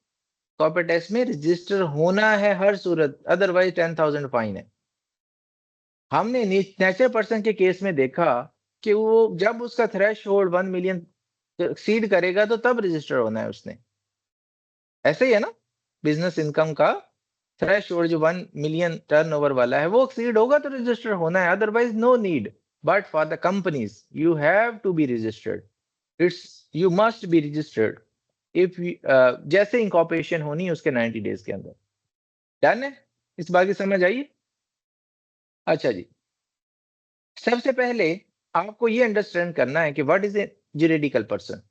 कॉर्पोरेट टैक्स में रजिस्टर होना है हर सूरत, अदरवाइज 10,000 फाइन है। हमने नेचर पर्सन के केस में देखा कि वो जब उसका थ्रेश होल्ड 1 मिलियन एक्सीड करेगा तो तब रजिस्टर होना है उसने। ऐसे ही है ना, बिजनेस इनकम का थ्रेश होल्ड जो 1 मिलियन टर्नओवर वाला है वो एक्सीड होगा तो रजिस्टर होना है, otherwise no need. But for the companies you have to be registered, it's you must be registered if जैसे इंकॉर्पोरेशन होनी है उसके 90 डेज के अंदर। डन है? इस बात की समझ आइए। अच्छा जी, सबसे पहले आपको ये अंडरस्टैंड करना है कि what is a juridical person.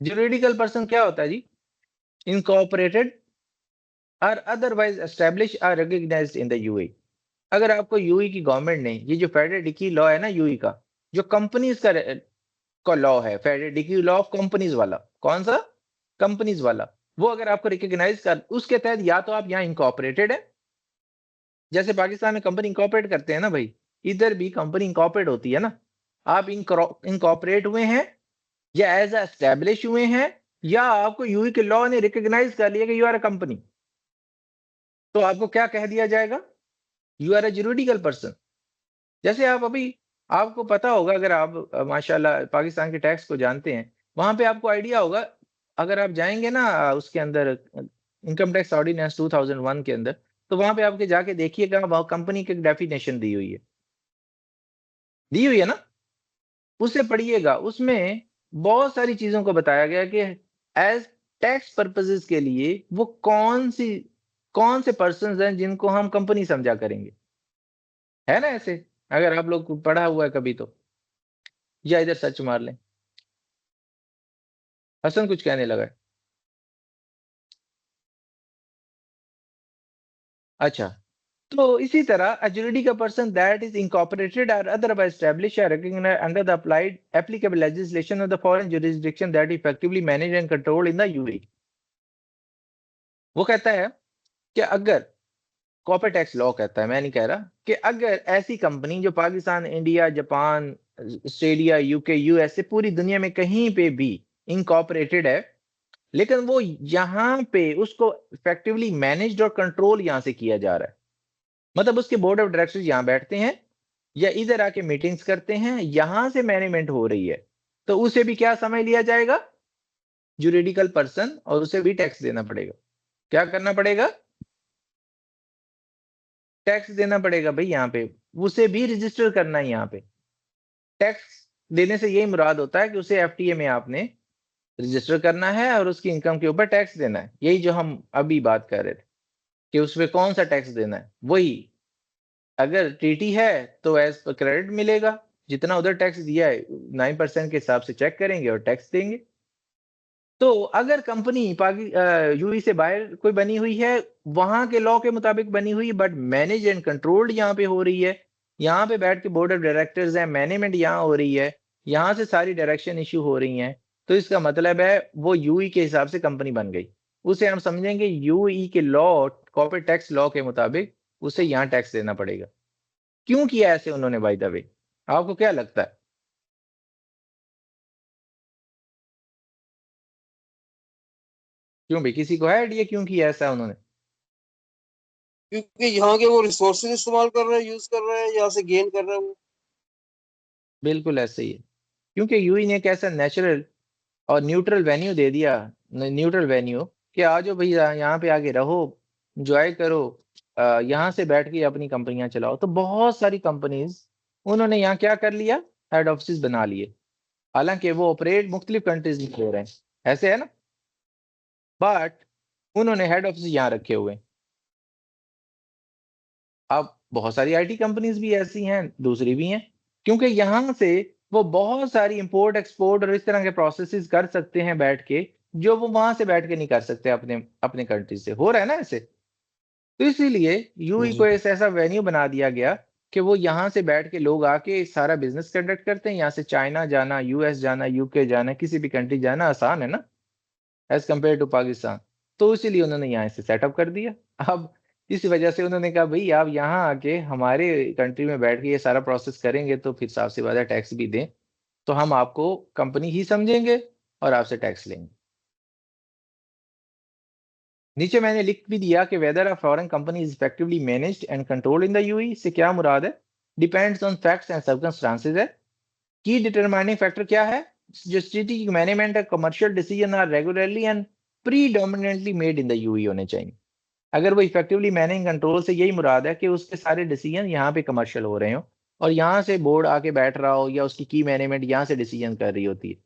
Juridical person क्या होता है जी? इनकॉर्पोरेटेड और otherwise establish or recognised in the UAE. अगर आपको यूएई की गवर्नमेंट ने ये जो फेडरल डिक्री लॉ है ना यूएई का, जो कंपनीज का लॉ है, federal decree law of companies वाला, कौन सा? कंपनीज वाला। वो अगर आपको रिकॉग्नाइज कर, उसके तहत या तो आप यहाँ इनकॉर्पोरेटेड है, जैसे पाकिस्तान में कंपनी इंकॉर्पोरेट करते हैं ना भाई, इधर भी कंपनी इंकॉर्पोरेट होती है ना, आप इनकॉर्पोरेट हुए हैं या एज एस्टेब्लिश हुए हैं, या आपको यूई के लॉ ने रिकॉग्नाइज कर लिया कि यू आर अ कंपनी, तो आपको क्या कह दिया जाएगा? You are a juridical person. जैसे आप अभी, आपको पता होगा, अगर आप माशाल्लाह पाकिस्तान के टैक्स को जानते हैं, वहां पे आपको आइडिया होगा, अगर आप जाएंगे ना उसके अंदर इनकम टैक्स ऑर्डिनेंस 2001 के अंदर, तो वहां पे आपके जाके देखिएगा, वहां कंपनी की डेफिनेशन दी हुई है ना, उसे पढ़िएगा। उसमें बहुत सारी चीजों को बताया गया कि एज टैक्स पर्पसेस के लिए वो कौन से पर्सन हैं जिनको हम कंपनी समझा करेंगे, है ना ऐसे, अगर आप लोग को पढ़ा हुआ है कभी तो, या इधर सर्च मार लें। हसन कुछ कहने लगा है। अच्छा, तो इसी तरह a juridical person that is incorporated or otherwise established or recognized under the applied applicable legislation of the foreign jurisdiction that effectively manage and control in the UAE. वो कहता है कि अगर कॉर्पोरेट टैक्स लॉ कहता है, मैं नहीं कह रहा, कि अगर ऐसी कंपनी जो Pakistan, India, Japan, Australia, UK, USA, पूरी दुनिया में कहीं पे भी इनकॉर्पोरेटेड है, लेकिन वो यहाँ पे उसको इफेक्टिवली मैनेज्ड और कंट्रोल यहाँ से किया जा रहा है, मतलब उसके बोर्ड ऑफ डायरेक्टर्स यहाँ बैठते हैं या इधर आके मीटिंग्स करते हैं, यहां से मैनेजमेंट हो रही है, तो उसे भी क्या समझ लिया जाएगा? जुरिडिकल पर्सन, और उसे भी टैक्स देना पड़ेगा। क्या करना पड़ेगा? टैक्स देना पड़ेगा भाई। यहाँ पे उसे भी रजिस्टर करना है। यहाँ पे टैक्स देने से यही मुराद होता है कि उसे एफटीए में आपने रजिस्टर करना है और उसकी इनकम के ऊपर टैक्स देना है। यही जो हम अभी बात कर रहे थे कि उसमें कौन सा टैक्स देना है, वही अगर टीटी है तो एज पर क्रेडिट मिलेगा, जितना उधर टैक्स दिया है 9% के हिसाब से चेक करेंगे और टैक्स देंगे। तो अगर कंपनी यूई से बाहर कोई बनी हुई है, वहां के लॉ के मुताबिक बनी हुई है, बट मैनेज एंड कंट्रोल्ड यहाँ पे हो रही है, यहाँ पे बैठ के बोर्ड ऑफ डायरेक्टर्स है, मैनेजमेंट यहाँ हो रही है, यहाँ से सारी डायरेक्शन इश्यू हो रही हैं, तो इसका मतलब है वो यूई के हिसाब से कंपनी बन गई। उसे हम समझेंगे यूई के लॉ, कॉर्पोरेट टैक्स लॉ के मुताबिक उसे यहाँ टैक्स देना पड़ेगा। क्यों किया ऐसे उन्होंने बाय द वे? आपको क्या लगता है? क्यों भाई, किसी को है आइडिया क्यों किया ऐसा उन्होंने? क्योंकि यहाँ के वो रिसोर्सेज इस्तेमाल कर रहे हैं, यूज कर रहे हैं, यहाँ से गेन कर रहे हैं वो। बिल्कुल ऐसे ही है, क्योंकि यूई ने एक ऐसा नेचुरल और न्यूट्रल वेन्यू दे दिया, न्यूट्रल वेन्यू, कि आ जाओ भैया यहाँ पे आगे रहो, एंजॉय करो, यहाँ से बैठ के अपनी कंपनियां चलाओ। तो बहुत सारी कंपनीज उन्होंने यहाँ क्या कर लिया, हेड ऑफिस बना लिए, हालांकि वो ऑपरेट मुख्तलिफ कंट्रीज में हो रहे हैं, ऐसे है ना, बट उन्होंने हेड ऑफिस यहाँ रखे हुए हैं। अब बहुत सारी आईटी कंपनीज भी ऐसी हैं, दूसरी भी हैं, क्योंकि यहाँ से वो बहुत सारी इंपोर्ट एक्सपोर्ट और इस तरह के प्रोसेसेस कर सकते हैं बैठ के, जो वो वहां से बैठ के नहीं कर सकते अपने अपने कंट्री से। हो रहा है ना ऐसे? तो इसीलिए यूई को ऐसा वेन्यू बना दिया गया कि वो यहाँ से बैठ के लोग आके सारा बिजनेस कंडक्ट करते हैं। यहाँ से चाइना जाना, यूएस जाना, यूके जाना, किसी भी कंट्री जाना आसान है ना, एज कम्पेयर टू पाकिस्तान। तो इसीलिए उन्होंने यहाँ से सेटअप कर दिया। अब इस वजह से उन्होंने कहा भाई आप यहाँ आके हमारे कंट्री में बैठ के ये सारा प्रोसेस करेंगे तो फिर साफ सी बात है टैक्स भी दें, तो हम आपको कंपनी ही समझेंगे और आपसे टैक्स लेंगे। नीचे मैंने लिख भी दिया कि whether a foreign company is effectively managed and controlled in the UAE से क्या मुराद है? Depends on facts and circumstances है। की डिटरमाइनिंग फैक्टर क्या है? जो स्ट्रेटेजिक मैनेजमेंट है, commercial decision are regularly and predominantly made in the UAE होने चाहिए। अगर वो इफेक्टिवली मैनेज कंट्रोल से यही मुराद है कि उसके सारे डिसीजन यहाँ पे कमर्शियल हो रहे हो और यहाँ से बोर्ड आके बैठ रहा हो या उसकी की मैनेजमेंट यहाँ से डिसीजन कर रही होती है,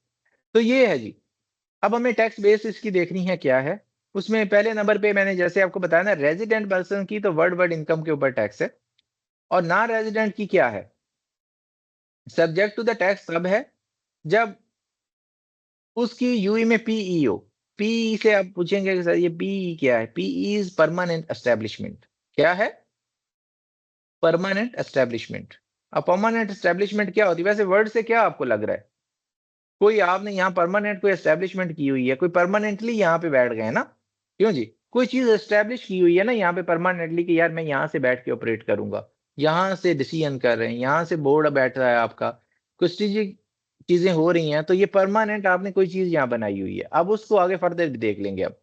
तो ये है जी। अब हमें टैक्स बेस इसकी देखनी है क्या है। उसमें पहले नंबर पे मैंने जैसे आपको बताया ना, रेजिडेंट पर्सन की तो वर्ड इनकम के ऊपर टैक्स है, और नॉन रेजिडेंट की क्या है? सब्जेक्ट टू द टैक्स तब है जब उसकी यूई में पीई हो। पीई से आप पूछेंगे कि सर ये पीई क्या है? PE is permanent establishment. क्या है? Permanent establishment. अब परमानेंट एस्टेब्लिशमेंट क्या होती है? वैसे वर्ड से क्या आपको लग रहा है? कोई आपने यहाँ परमानेंट कोई एस्टेब्लिशमेंट की हुई है, कोई परमानेंटली यहाँ पे बैठ गए ना? क्यों जी? कोई चीज एस्टेब्लिश की हुई है ना यहाँ पे परमानेंटली, कि यार मैं यहाँ से बैठ के ऑपरेट करूंगा, यहाँ से डिसीजन कर रहे हैं, यहाँ से बोर्ड बैठ रहा है आपका, कुछ चीजें हो रही हैं, तो ये परमानेंट आपने कोई चीज यहाँ बनाई हुई है। अब उसको आगे फर्दर भी देख लेंगे। अब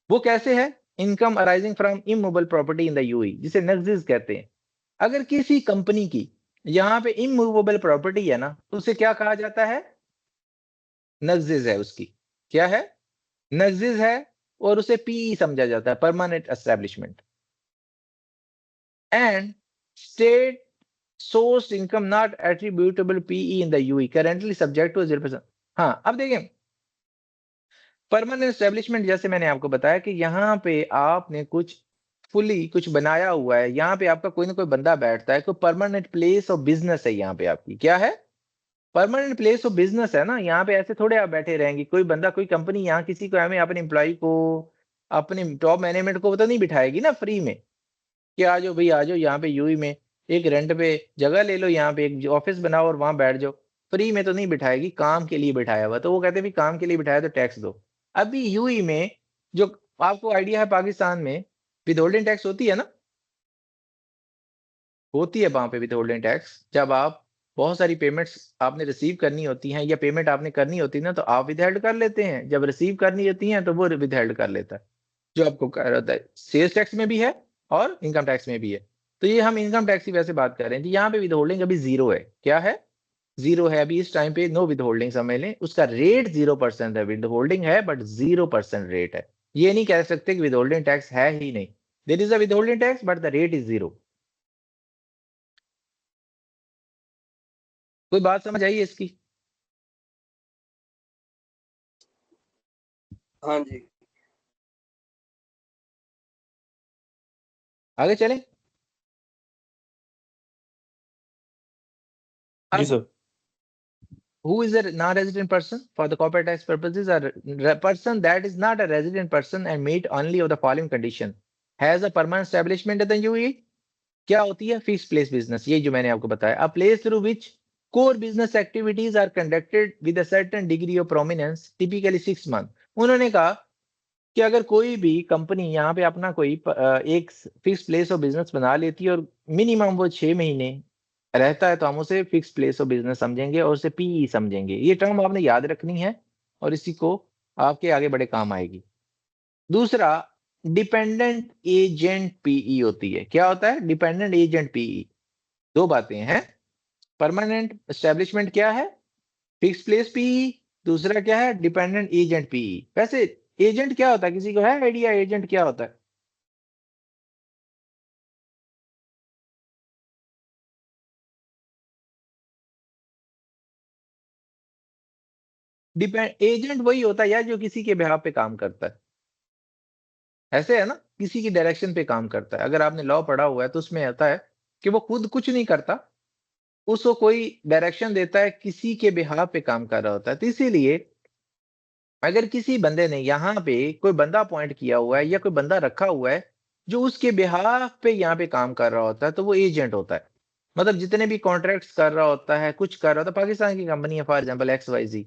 वो कैसे है? Income arising from immovable property in the UAE, जिसे नक्जिज कहते हैं। अगर किसी कंपनी की यहाँ पे इमूवेबल प्रॉपर्टी है ना, तो उसे क्या कहा जाता है? नक्जिज है उसकी। क्या है? नक्जिज है, और उसे पीई समझा जाता है, permanent establishment. And state source income not attributable PE in the UAE currently subject to 0%। हाँ, अब देखें परमानेंट एस्टेब्लिशमेंट, जैसे मैंने आपको बताया कि यहाँ पे आपने कुछ फुली कुछ बनाया हुआ है, यहाँ पे आपका कोई ना कोई बंदा बैठता है, कोई परमानेंट प्लेस ऑफ बिजनेस है यहाँ पे आपकी। क्या है? परमानेंट प्लेस ऑफ बिजनेस है ना। यहाँ पे ऐसे थोड़े आप बैठे रहेंगे, कोई बंदा कोई कंपनी यहाँ किसी को हमें अपने एम्प्लॉय को, अपने टॉप मैनेजमेंट को तो नहीं बिठाएगी ना फ्री में, कि आ जाओ भाई, आ जाओ यहाँ पे यूएई में, एक रेंट पे जगह ले लो, यहाँ पे एक ऑफिस बनाओ और वहां बैठ जाओ। फ्री में तो नहीं बिठाएगी, काम के लिए बिठाया हुआ। तो वो कहते हैं भी काम के लिए बिठाया तो टैक्स दो। अभी यूएई में जो आपको आइडिया है, पाकिस्तान में विदहोल्डिंग टैक्स होती है ना, होती है वहां पे विदहोल्डिंग टैक्स। जब आप बहुत सारी पेमेंट्स आपने रिसीव करनी होती हैं या पेमेंट आपने करनी होती है ना, तो आप विदहेल्ड कर लेते हैं। जब रिसीव करनी होती है तो वो विदहेल्ड कर लेता है, जो आपको कह रहा है। सेल्स टैक्स में भी है और इनकम टैक्स में भी है। तो ये हम इनकम टैक्स की वैसे बात कर रहे हैं जी। यहाँ पे विदहोल्डिंग अभी जीरो है। क्या है? जीरो है अभी इस टाइम पे। नो विदहोल्डिंग समझ लें, उसका रेट 0% है। विदहोल्डिंग है बट 0% रेट है। ये नहीं कह सकते कि विदहोल्डिंग टैक्स है ही नहीं। There is a withholding tax but the rate is zero. कोई बात समझ आई है इसकी? हाँ जी। आगे चलें। जी अब sir. who is a non-resident person for the corporate tax purposes? A person that is not a resident person and meet only of the following condition: has a permanent establishment in the UAE। क्या होती है? Fix place business, ये जो मैंने आपको बताया। A place through which core business activities are conducted with a certain degree of prominence typically 6 month. उन्होंने कहा कि अगर कोई भी कंपनी यहाँ पे अपना कोई एक फिक्स प्लेस ऑफ बिजनेस बना लेती है और मिनिमम वो 6 महीने रहता है, तो हम उसे फिक्स प्लेस ऑफ बिजनेस समझेंगे और उसे पीई समझेंगे। ये टर्म आपने याद रखनी है और इसी को आपके आगे बड़े काम आएगी। दूसरा, डिपेंडेंट एजेंट पीई होती है। क्या होता है? Dependent agent PE. दो बातें हैं। परमानेंट एस्टेब्लिशमेंट क्या है? Fix place PE. दूसरा क्या है? Dependent agent PE. वैसे एजेंट क्या होता है? किसी को है आइडिया एजेंट क्या होता है? डिपेंड एजेंट वही होता है यार जो किसी के बिहाफ पे काम करता है। ऐसे है ना, किसी की डायरेक्शन पे काम करता है। अगर आपने लॉ पढ़ा हुआ है तो उसमें आता है कि वो खुद कुछ नहीं करता, उसको कोई डायरेक्शन देता है, किसी के बिहाफ पे काम कर रहा होता है। तो इसीलिए अगर किसी बंदे ने यहाँ पे कोई बंदा अपॉइंट किया हुआ है या कोई बंदा रखा हुआ है जो उसके बिहाफ पे यहाँ पे काम कर रहा होता है, तो वो एजेंट होता है। मतलब जितने भी कॉन्ट्रैक्ट्स कर रहा होता है, कुछ कर रहा होता है। पाकिस्तान की कंपनी है फॉर एग्जाम्पल XYZ,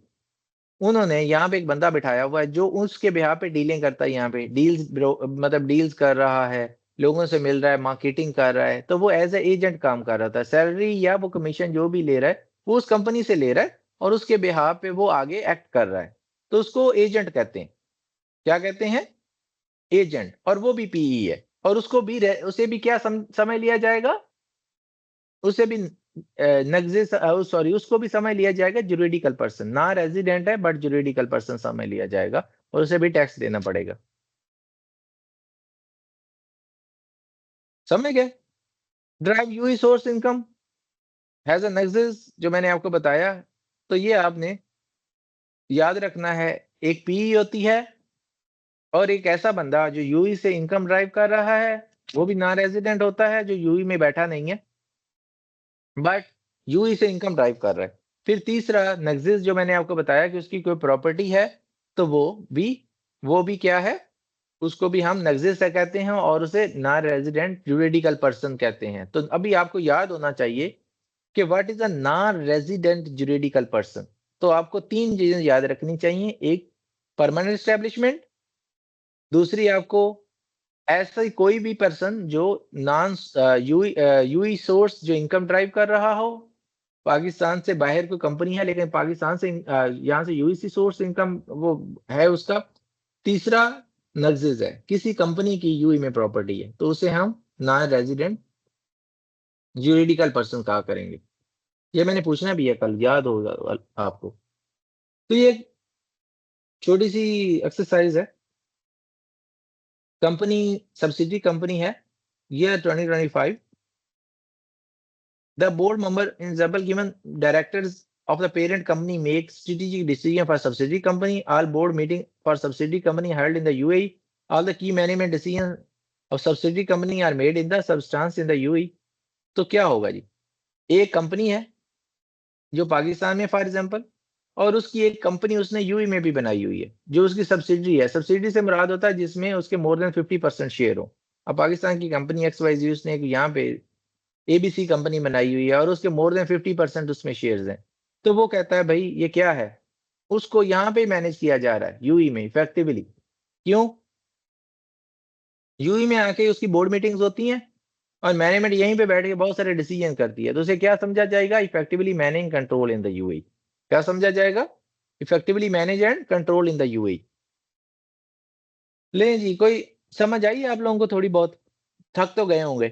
उन्होंने यहाँ पे एक बंदा बिठाया हुआ है जो उसके बिहाफ पे डीलिंग करता है, यहाँ पे डील्स मतलब डील्स कर रहा है, लोगों से मिल रहा है, मार्केटिंग कर रहा है। तो वो एज ए एजेंट काम कर रहा था। सैलरी या वो कमीशन जो भी ले रहा है वो उस कंपनी से ले रहा है और उसके बिहाफ पे वो आगे एक्ट कर रहा है। तो उसको एजेंट कहते हैं। क्या कहते हैं? एजेंट। और वो भी पीई है। और उसको भी उसे भी क्या समय लिया जाएगा? उसे भी नगजे सॉरी उसको भी समय लिया जाएगा। जुरिडिकल पर्सन, ना रेजिडेंट है बट जुरिडिकल पर्सन समय लिया जाएगा और उसे भी टैक्स देना पड़ेगा। समझ गए? Drive UAE source income has a nexus जो मैंने आपको बताया। तो ये आपने याद रखना है। एक पीई होती है और एक ऐसा बंदा जो यूई से इनकम ड्राइव कर रहा है, वो भी नॉन रेजिडेंट होता है जो यूई में बैठा नहीं है बट यूई से इनकम ड्राइव कर रहा है। फिर तीसरा नगजिस जो मैंने आपको बताया कि उसकी कोई प्रॉपर्टी है, तो वो भी क्या है? उसको भी हम नगजिस से कहते हैं और उसे नॉन रेजिडेंट जुरिडिकल पर्सन कहते हैं। तो अभी आपको याद होना चाहिए कि what is a non resident juridical person. तो आपको 3 चीजें याद रखनी चाहिए। एक, परमानेंट एस्टेब्लिशमेंट। दूसरी, आपको ऐसा कोई भी पर्सन जो नॉन यूई सोर्स जो इनकम ड्राइव कर रहा हो। पाकिस्तान से बाहर कोई कंपनी है लेकिन पाकिस्तान से यहाँ से यूएसी सोर्स इनकम वो है उसका। तीसरा, नग्जिज है, किसी कंपनी की यूई में प्रॉपर्टी है, तो उसे हम नॉन रेजिडेंट जुरिडिकल पर्सन कहा करेंगे। ये मैंने पूछना भी है कल, याद होगा आपको। तो ये एक छोटी सी एक्सरसाइज है। कंपनी सब्सिडी कंपनी है, year 2025। The board member in example given directors of the parent company make strategic decision for subsidiary company. All board meeting for subsidiary company held in the UAE. All the key management decisions of subsidiary company are made in the substance in the UAE. तो क्या होगा जी? एक company है जो पाकिस्तान में for example, और उसकी एक कंपनी उसने यूएई में भी बनाई हुई है जो उसकी सब्सिडरी है। सब्सिडरी से मुराद होता है जिसमें उसके मोर देन 50% शेयर हो। अब पाकिस्तान की कंपनी XYZ उसने एक यहाँ पे ABC कंपनी बनाई हुई है और उसके मोर देन 50% उसमें शेयर्स हैं, तो वो कहता है भाई ये क्या है, उसको यहाँ पे मैनेज किया जा रहा है यूई में इफेक्टिवली। क्यों? यूई में आके उसकी बोर्ड मीटिंग्स होती हैं और मैनेजमेंट यहीं पे बैठ के बहुत सारे डिसीजन करती है, तो उसे क्या समझा जाएगा? Effectively manage control in the UAE. क्या समझा जाएगा? Effectively manage and control in the UAE. ले जी, कोई समझ आई आप लोगों को थोड़ी बहुत? थक तो गए होंगे।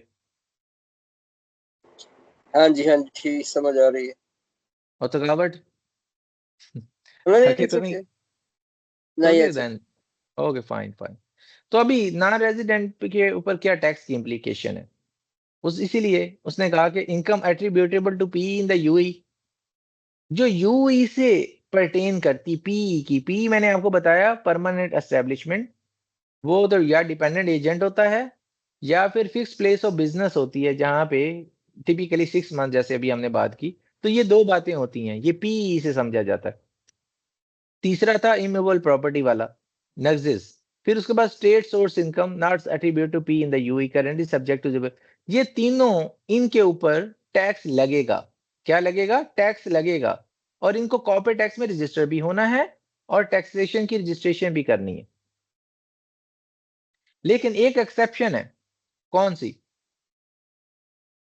हाँ जी ठीक समझ आ रही है। और थकावट? नहीं थके इट्स तो नहीं? ओके। नहीं okay it's then, okay fine fine. तो अभी नॉन रेजिडेंट के ऊपर क्या टैक्स की इम्प्लीकेशन है? उस इसीलिए उसने कहा कि income attributable to PE in the UAE, जो यूई से परटेन करती पी की, पी मैंने आपको बताया परमानेंट एस्टेब्लिशमेंट, वो तो या डिपेंडेंट एजेंट होता है या फिर फिक्स प्लेस ऑफ बिजनेस होती है जहां पे टिपिकली 6 मंथ जैसे अभी हमने बात की। तो ये दो बातें होती हैं, ये पी से समझा जाता है। तीसरा था इमूवेबल प्रॉपर्टी वाला नक्सिस। फिर उसके बाद state source income not attribute to PE in the UAE currently subject to, ये तीनों, इनके ऊपर टैक्स लगेगा। क्या लगेगा? टैक्स लगेगा। और इनको कॉर्पोरेट टैक्स में रजिस्टर भी होना है और टैक्सेशन की रजिस्ट्रेशन भी करनी है। लेकिन एक एक्सेप्शन है। कौन सी?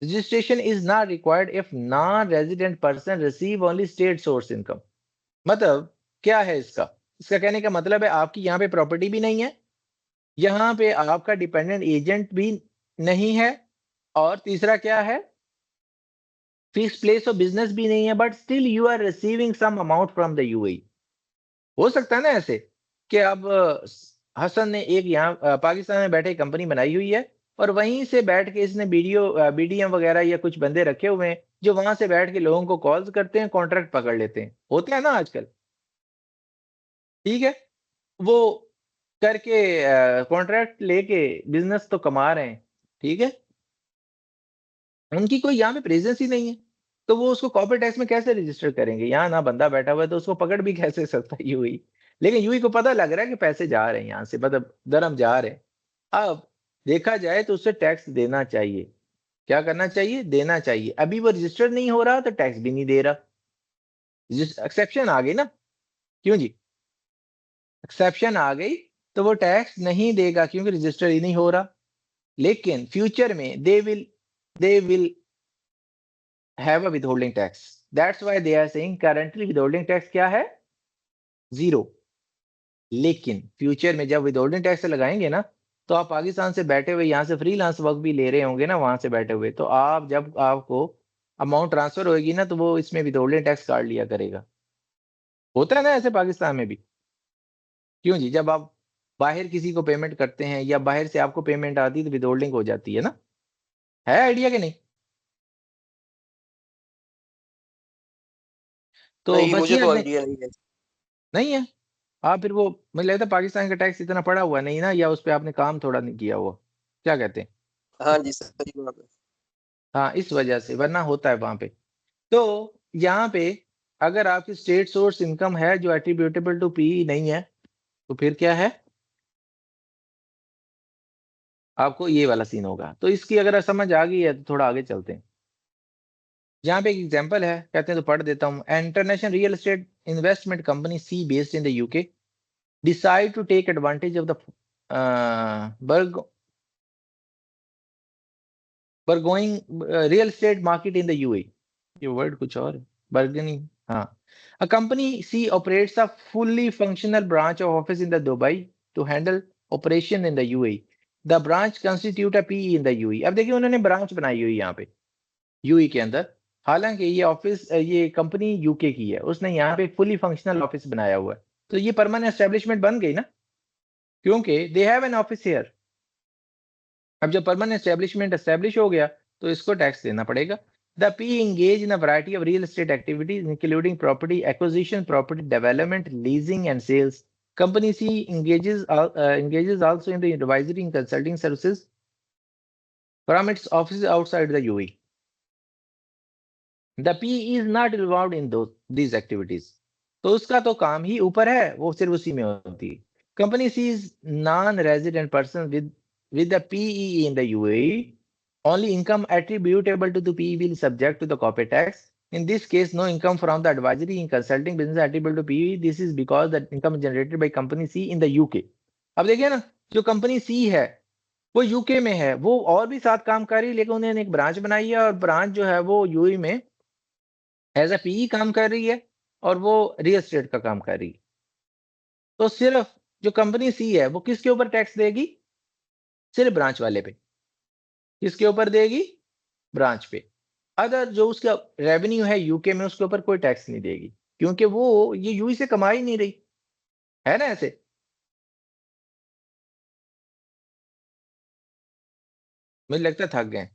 Registration is not required if non resident person receive only state source income. मतलब क्या है इसका? इसका कहने का मतलब है आपकी यहाँ पे प्रॉपर्टी भी नहीं है, यहाँ पे आपका डिपेंडेंट एजेंट भी नहीं है, और तीसरा क्या है? फिक्स प्लेस ऑफ बिजनेस भी नहीं है, but still you are receiving some amount from the UAE. हो सकता है ना ऐसे कि अब हसन ने एक यहाँ पाकिस्तान में बैठे कंपनी बनाई हुई है और वहीं से बैठ के इसने बीडीएम वगैरह या कुछ बंदे रखे हुए हैं जो वहां से बैठ के लोगों को कॉल्स करते हैं, कॉन्ट्रैक्ट पकड़ लेते हैं। होते हैं ना आजकल। ठीक है, वो करके कॉन्ट्रैक्ट लेके बिजनेस तो कमा रहे हैं। ठीक है, उनकी कोई यहाँ पे प्रेजेंस ही नहीं है, तो वो उसको कॉर्पोरेट टैक्स में कैसे रजिस्टर करेंगे? यहाँ ना बंदा बैठा हुआ है तो उसको पकड़ भी कैसे सकता है यूई। लेकिन यूई को पता लग रहा है कि पैसे जा रहे हैं यहाँ से, मतलब दरम जा रहे हैं। अब देखा जाए तो उससे टैक्स देना चाहिए। क्या करना चाहिए? देना चाहिए। अभी वो रजिस्टर नहीं हो रहा तो टैक्स भी नहीं दे रहा। एक्सेप्शन आ गई ना? क्यों जी? एक्सेप्शन आ गई तो वो टैक्स नहीं देगा क्योंकि रजिस्टर ही नहीं हो रहा। लेकिन फ्यूचर में they will have a withholding tax. That's why they are saying currently withholding tax क्या है? 0। लेकिन फ्यूचर में जब विथहोल्डिंग टैक्स लगाएंगे ना, तो आप पाकिस्तान से बैठे हुए यहाँ से फ्रीलांस वर्क भी ले रहे होंगे ना वहां से बैठे हुए, तो आप जब आपको अमाउंट ट्रांसफर होगी ना तो वो इसमें विथहोल्डिंग टैक्स काट लिया करेगा। होता है ना ऐसे पाकिस्तान में भी। क्यों जी? जब आप बाहर किसी को पेमेंट करते हैं या बाहर से आपको पेमेंट आती है तो विथहोल्डिंग हो जाती है ना। है आइडिया कि नहीं? तो नहीं बस मुझे ये तो आपने, आइडिया नहीं है। नहीं है। हाँ, फिर वो मुझे लगता है पाकिस्तान का टैक्स इतना पड़ा हुआ नहीं ना, या उस पर आपने काम थोड़ा नहीं किया हुआ। क्या कहते हैं? हाँ जी सही बात है। हाँ, इस वजह से, वरना होता है वहां पे। तो यहाँ पे अगर आपकी स्टेट सोर्स इनकम है जो एट्रीब्यूटेबल टू पी नहीं है, तो फिर क्या है? आपको ये वाला सीन होगा। तो इसकी अगर समझ आ गई है तो थोड़ा आगे चलते हैं। यहाँ पे एक एग्जांपल है, कहते हैं तो पढ़ देता हूँ। International real estate investment company see based in the UK decide to take advantage of the burgeoning real estate market in the UAE. ये वर्ड कुछ और है, बर्गनिंग। हाँ, a company C operates a fully functional branch of office in the Dubai to handle operation in the UAE. The branch constitute a PE in the UAE. अब देखिए उन्होंने branch बनाई हुई यहाँ पे यूई के अंदर। हालांकि ये ऑफिस, ये कंपनी यूके की है, उसने यहाँ पे फुली फंक्शनल ऑफिस बनाया हुआ है, तो ये परमानेंट एस्टेब्लिशमेंट बन गई ना, क्योंकि they have an office here. अब जब परमानेंट एस्टेब्लिशमेंट एस्टेब्लिश हो गया तो इसको टैक्स देना पड़ेगा। The P engage in a variety of real estate activities including property acquisition, property development, leasing and sales. Company C engages also in the advisory and consulting services from its offices outside the UAE. The PE is not involved in these activities. तो उसका तो काम ही ऊपर है, वो सिर्फ उसी में होती है। Company C is non resident person with with the PEE in the UAE, only income attributable to the PE will be subject to the corporate tax. In this case, no income from the advisory and consulting business attributable to PE. This is because the income is generated by company C in the UK. अब देखिए ना, जो company C है वो UK में है, वो और भी साथ काम कर रही है, लेकिन उन्होंने एक ब्रांच बनाई है और ब्रांच जो है वो यूएई में एज अ पीई काम कर रही है और वो रियल एस्टेट का काम कर रही है। तो सिर्फ जो कंपनी सी है वो किसके ऊपर टैक्स देगी? सिर्फ ब्रांच वाले पे। किसके ऊपर देगी? ब्रांच पे। अदर जो उसका रेवेन्यू है यूके में उसके ऊपर कोई टैक्स नहीं देगी, क्योंकि वो ये यूएई से कमा ही नहीं रही है ना। ऐसे मुझे लगता है थक गए।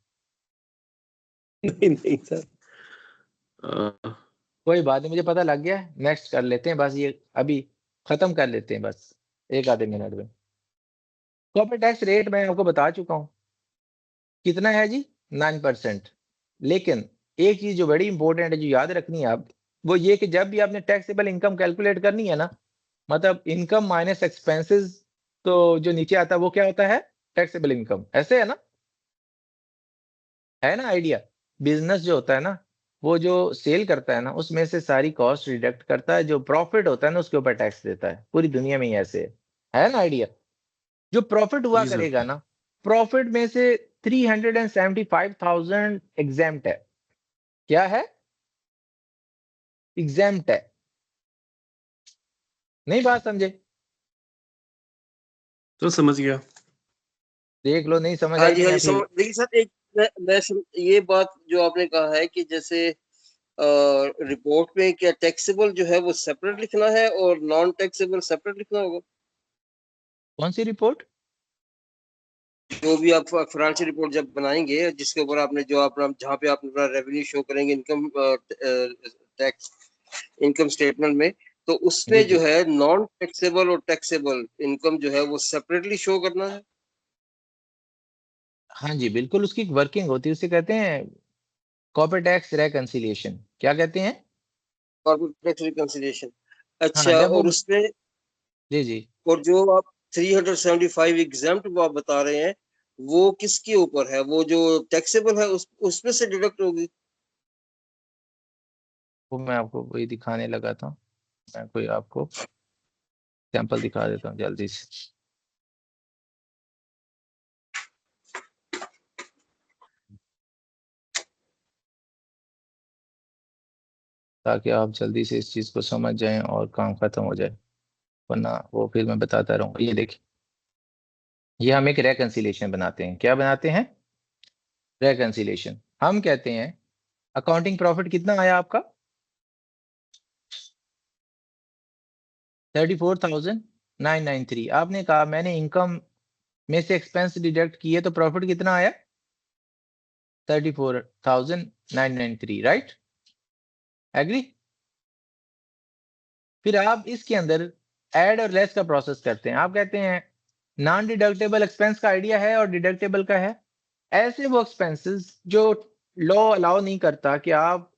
नहीं सर, कोई बात नहीं, मुझे पता लग गया। नेक्स्ट कर लेते हैं, बस ये अभी खत्म कर लेते हैं बस एक आधे मिनट में। कॉर्पोरेट टैक्स रेट मैं आपको बता चुका हूं कितना है जी, 9%। लेकिन एक चीज जो बड़ी इंपॉर्टेंट है जो याद रखनी है आप, वो ये कि जब भी आपने टैक्सेबल इनकम कैलकुलेट करनी है ना, मतलब इनकम माइनस एक्सपेंसेस, तो जो नीचे आता है वो क्या होता है? Taxable income. ऐसे है ना आइडिया। बिजनेस जो होता है ना, वो जो सेल करता है ना उसमें से सारी कॉस्ट डिडक्ट करता है, जो प्रॉफिट होता है ना उसके ऊपर टैक्स देता है। पूरी दुनिया में ही ऐसे है ना आइडिया। जो प्रॉफिट हुआ जी सर। करेगा ना, प्रॉफिट में से 375,000 एग्जाम्प्ट है। क्या है? एग्जाम्प्ट है। नहीं बात समझे? तो समझ गया। देख लो, नहीं समझ हाँ आई जी, तो हाँ मैं जी, फिर देखिए सर, एक ये बात जो आपने कहा है कि जैसे रिपोर्ट में क्या टैक्सेबल जो है वो सेपरेट लिखना है और नॉन टैक्सेबल सेपरेट लिखना होगा? कौन सी रिपोर्ट? जो भी आप फाइनेंशियल रिपोर्ट जब बनाएंगे, जिसके ऊपर आपने जो अपना जहाँ पे आप अपना रेवेन्यू शो करेंगे इनकम टैक्स इनकम स्टेटमेंट में, तो उसमें जी जो जी है नॉन टैक्सेबल और टैक्सेबल इनकम जो है वो सेपरेटली शो करना है। हाँ जी बिल्कुल, उसकी वर्किंग होती है, उसे कहते हैं कॉर्पोरेट टैक्स रेकंसिलिएशन। क्या कहते हैं? Corporate tax reconciliation. हाँ अच्छा, जब वो और उसमें जी जी और जो आप 375 एग्जाम्प्ट वो आप बता रहे हैं, वो किसके ऊपर है? वो जो टैक्सेबल है उसमें से डिडक्ट होगी? वो मैं आपको वही दिखाने लगा था। मैं कोई आपको सैंपल दिखा देता हूँ जल्दी से। ताकि आप जल्दी से इस चीज़ को समझ जाएं और काम खत्म हो जाए, वरना वो फिर मैं बताता रहूँगा। ये देखिए, ये हम एक रेकंसिलिएशन बनाते हैं। क्या बनाते हैं? रेकंसिलिएशन। हम कहते हैं अकाउंटिंग प्रॉफिट कितना आया आपका? 34,993। आपने कहा मैंने इनकम में से एक्सपेंस डिडक्ट किए तो प्रॉफिट कितना आया? 34,993, राइट? एग्री? फिर आप इसके अंदर ऐड और लेस का प्रोसेस करते हैं। आप कहते हैं नॉन डिडक्टेबल एक्सपेंस का आइडिया है और डिडक्टेबल का है। ऐसे वो एक्सपेंसेस जो लॉ अलाउ नहीं करता कि आप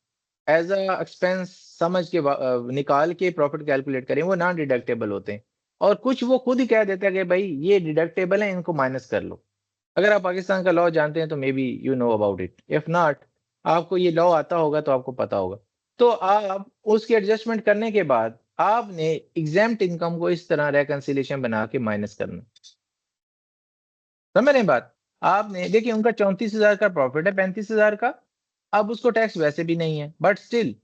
एज अ एक्सपेंस समझ के निकाल के प्रॉफिट कैलकुलेट करें, वो नॉन डिडक्टेबल होते हैं। और कुछ वो खुद ही कह देता है कि भाई ये डिडक्टेबल है, इनको माइनस कर लो। अगर आप पाकिस्तान का लॉ जानते हैं तो may be you know about it, if not आपको ये लॉ आता होगा तो आपको पता होगा। तो आप उसके एडजस्टमेंट करने के बाद आपने एग्जाम्प्ट इनकम को इस तरह रेकंसिलिएशन बना के माइनस करना। समझ रहे हैं बात? आपने देखिए उनका 34,000 का प्रॉफिट है, 35,000 का। अब उसको टैक्स वैसे भी नहीं है, बट स्टिल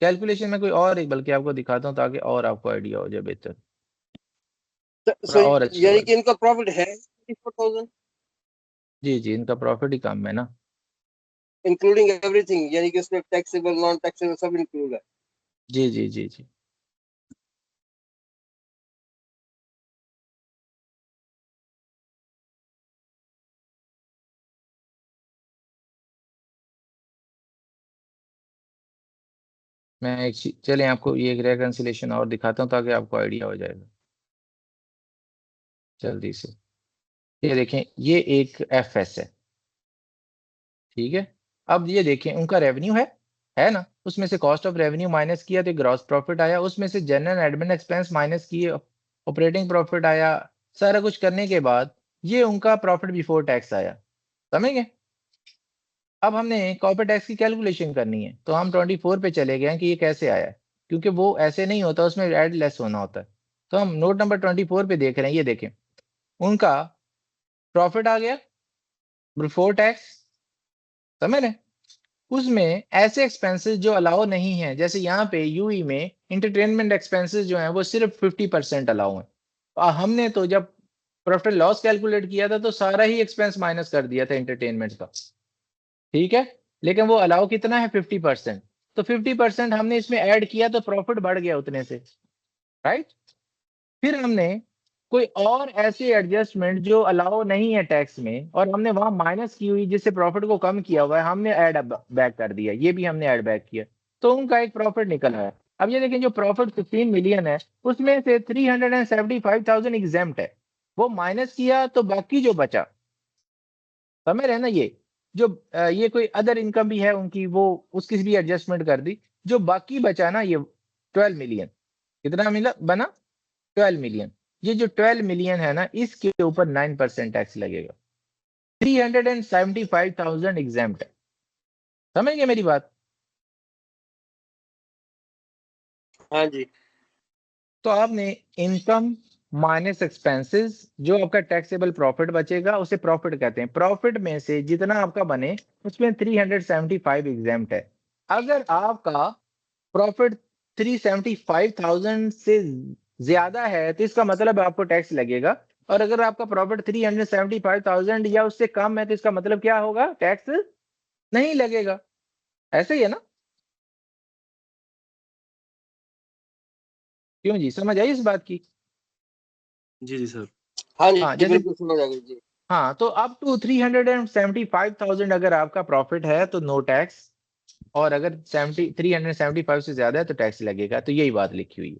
कैलकुलेशन में कोई और एक बल्कि आपको दिखाता हूं ताकि और आपको आइडिया हो जाए बेहतर, थोड़ा सो और अच्छे यानी वर्ड। कि इनका प्रॉफिट है 34,000 जी जी, इनका प्रॉफिट ही कम है ना। इंक्लूडिंग एवरीथिंग, यानी कि उसमें टैक्सेबल नॉन टैक्सेबल सब इंक्लूड है। जी जी जी जी। मैं एक चीज चलें आपको ये एक रेकंसिलिएशन और दिखाता हूँ ताकि आपको आइडिया हो जाएगा जल्दी से। ये देखें, ये एक एफएस है, ठीक है। अब ये देखें उनका रेवेन्यू है ना, उसमें से कॉस्ट ऑफ रेवेन्यू माइनस किया तो ग्रॉस प्रॉफिट आया, उसमें से जनरल एडमिन एक्सपेंस माइनस किए ऑपरेटिंग प्रॉफिट आया। सारा कुछ करने के बाद ये उनका प्रॉफिट बिफोर टैक्स आया, समझ गए। अब हमने कॉर्पोरेट टैक्स की कैलकुलेशन करनी है, तो हम 24 पे चले गए कि ये कैसे आया है, क्योंकि वो ऐसे नहीं होता, उसमें ऐड लेस होना होता है। तो हम नोट नंबर 24 पे देख रहे हैं, ये देखें उनका प्रॉफिट आ गया बिफोर टैक्स, समझ रहे। उसमें ऐसे एक्सपेंसेस जो अलाउ नहीं है, जैसे यहाँ पे यूई में इंटरटेनमेंट एक्सपेंसेस जो हैं वो सिर्फ 50% अलाउ हैं। हमने तो जब प्रॉफिट लॉस कैलकुलेट किया था तो सारा ही एक्सपेंस माइनस कर दिया था इंटरटेनमेंट का, ठीक है, लेकिन वो अलाउ कितना है 50%, तो 50% हमने इसमें ऐड किया तो प्रॉफिट बढ़ गया उतने से, राइट। फिर हमने कोई और ऐसी एडजस्टमेंट जो अलाउ नहीं है टैक्स में और हमने वहां माइनस की हुई जिससे प्रॉफिट को कम किया हुआ है, हमने ऐड बैक कर दिया, ये भी हमने ऐड बैक किया, तो उनका एक प्रॉफिट निकल आया। अब ये देखें जो प्रॉफिट 15 मिलियन है उसमें से 375,000 एग्जेम्प्ट है, वो माइनस किया तो बाकी जो बचा, समझ रहे हैं ना, ये जो ये कोई अदर इनकम भी है उनकी, वो उसकी भी एडजस्टमेंट कर दी, जो बाकी बचा ना ये 12 मिलियन, कितना मिला बना 12 मिलियन, ये जो 12 मिलियन है ना इसके ऊपर 9% टैक्स लगेगा, 375,000 एग्जाम्प्ट है, समझ गए मेरी बात। हाँ जी। तो आपने इनकम माइनस एक्सपेंसेस, जो आपका टैक्सेबल प्रॉफिट बचेगा उसे प्रॉफिट कहते हैं, प्रॉफिट में से जितना आपका बने उसमें 375 एग्जाम्प्ट है। अगर आपका प्रॉफिट 375,000 से ज्यादा है तो इसका मतलब आपको टैक्स लगेगा, और अगर आपका प्रॉफिट 375,000 या उससे कम है तो इसका मतलब क्या होगा, टैक्स नहीं लगेगा, ऐसे ही है ना। क्यों जी, समझ आई इस बात की। जी जी सर। हाँ जी, हाँ जैसे, बिल्कुल समझ आ गई जी। हाँ तो अप टू 375,000 अगर आपका प्रॉफिट है तो नो टैक्स, और अगर 375 से ज्यादा है तो टैक्स लगेगा, तो यही बात लिखी हुई है।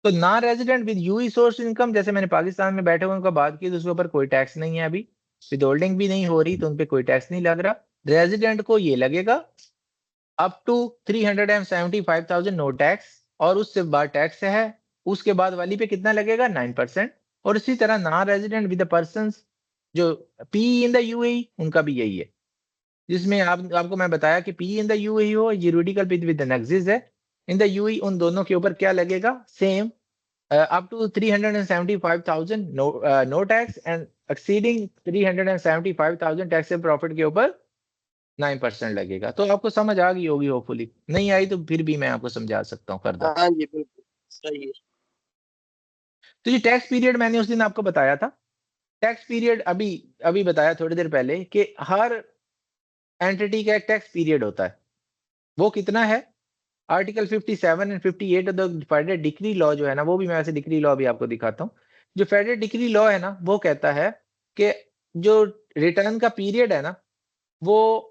तो non resident with UAE source income, जैसे मैंने पाकिस्तान में बैठे हुए उनका बात की तो उसके ऊपर कोई टैक्स नहीं है, अभी विद होल्डिंग भी नहीं हो रही तो उनपे कोई टैक्स नहीं लग रहा। रेजिडेंट को ये लगेगा अप टू 375,000 नो टैक्स, और उससे बाद टैक्स है, उसके बाद वाली पे कितना लगेगा 9%। और इसी तरह नॉन रेजिडेंट विद पर्सन जो पी इन द यूएई उनका भी यही है, जिसमें आपको मैं बताया कि पी इन द यूएई हो, यूरिडिकल विद नेक्सिस है, इन द यूएई उन दोनों के ऊपर क्या लगेगा, same up to 375,000 no tax and exceeding 375,000 taxable profit के ऊपर 9% लगेगा। तो आपको समझ आ गई होगी होपफुली, नहीं आई तो फिर भी मैं आपको समझा सकता हूँ फर्दर। हाँ जी, बिल्कुल सही है। तो ये टैक्स पीरियड मैंने उस दिन आपको बताया था, टैक्स पीरियड अभी अभी बताया थोड़ी देर पहले कि हर एंटिटी का एक टैक्स पीरियड होता है, वो कितना है, article 57 and 58 of the federal decree law जो है ना, वो भी मैं वैसे डिक्री लॉ भी आपको दिखाता हूँ। जो फेडरल डिक्री लॉ है ना वो कहता है कि जो रिटर्न का पीरियड है ना वो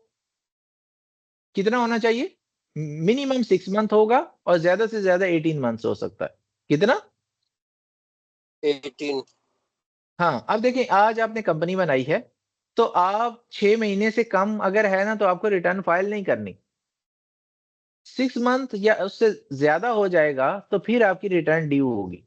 कितना होना चाहिए, मिनिमम 6 मंथ होगा और ज्यादा से ज्यादा 18 मंथ्स हो सकता है, कितना। 18। हाँ अब देखिए आज आपने कंपनी बनाई है तो आप 6 महीने से कम अगर है ना तो आपको रिटर्न फाइल नहीं करनी, 6 मंथ या उससे ज्यादा हो जाएगा तो फिर आपकी रिटर्न ड्यू होगी।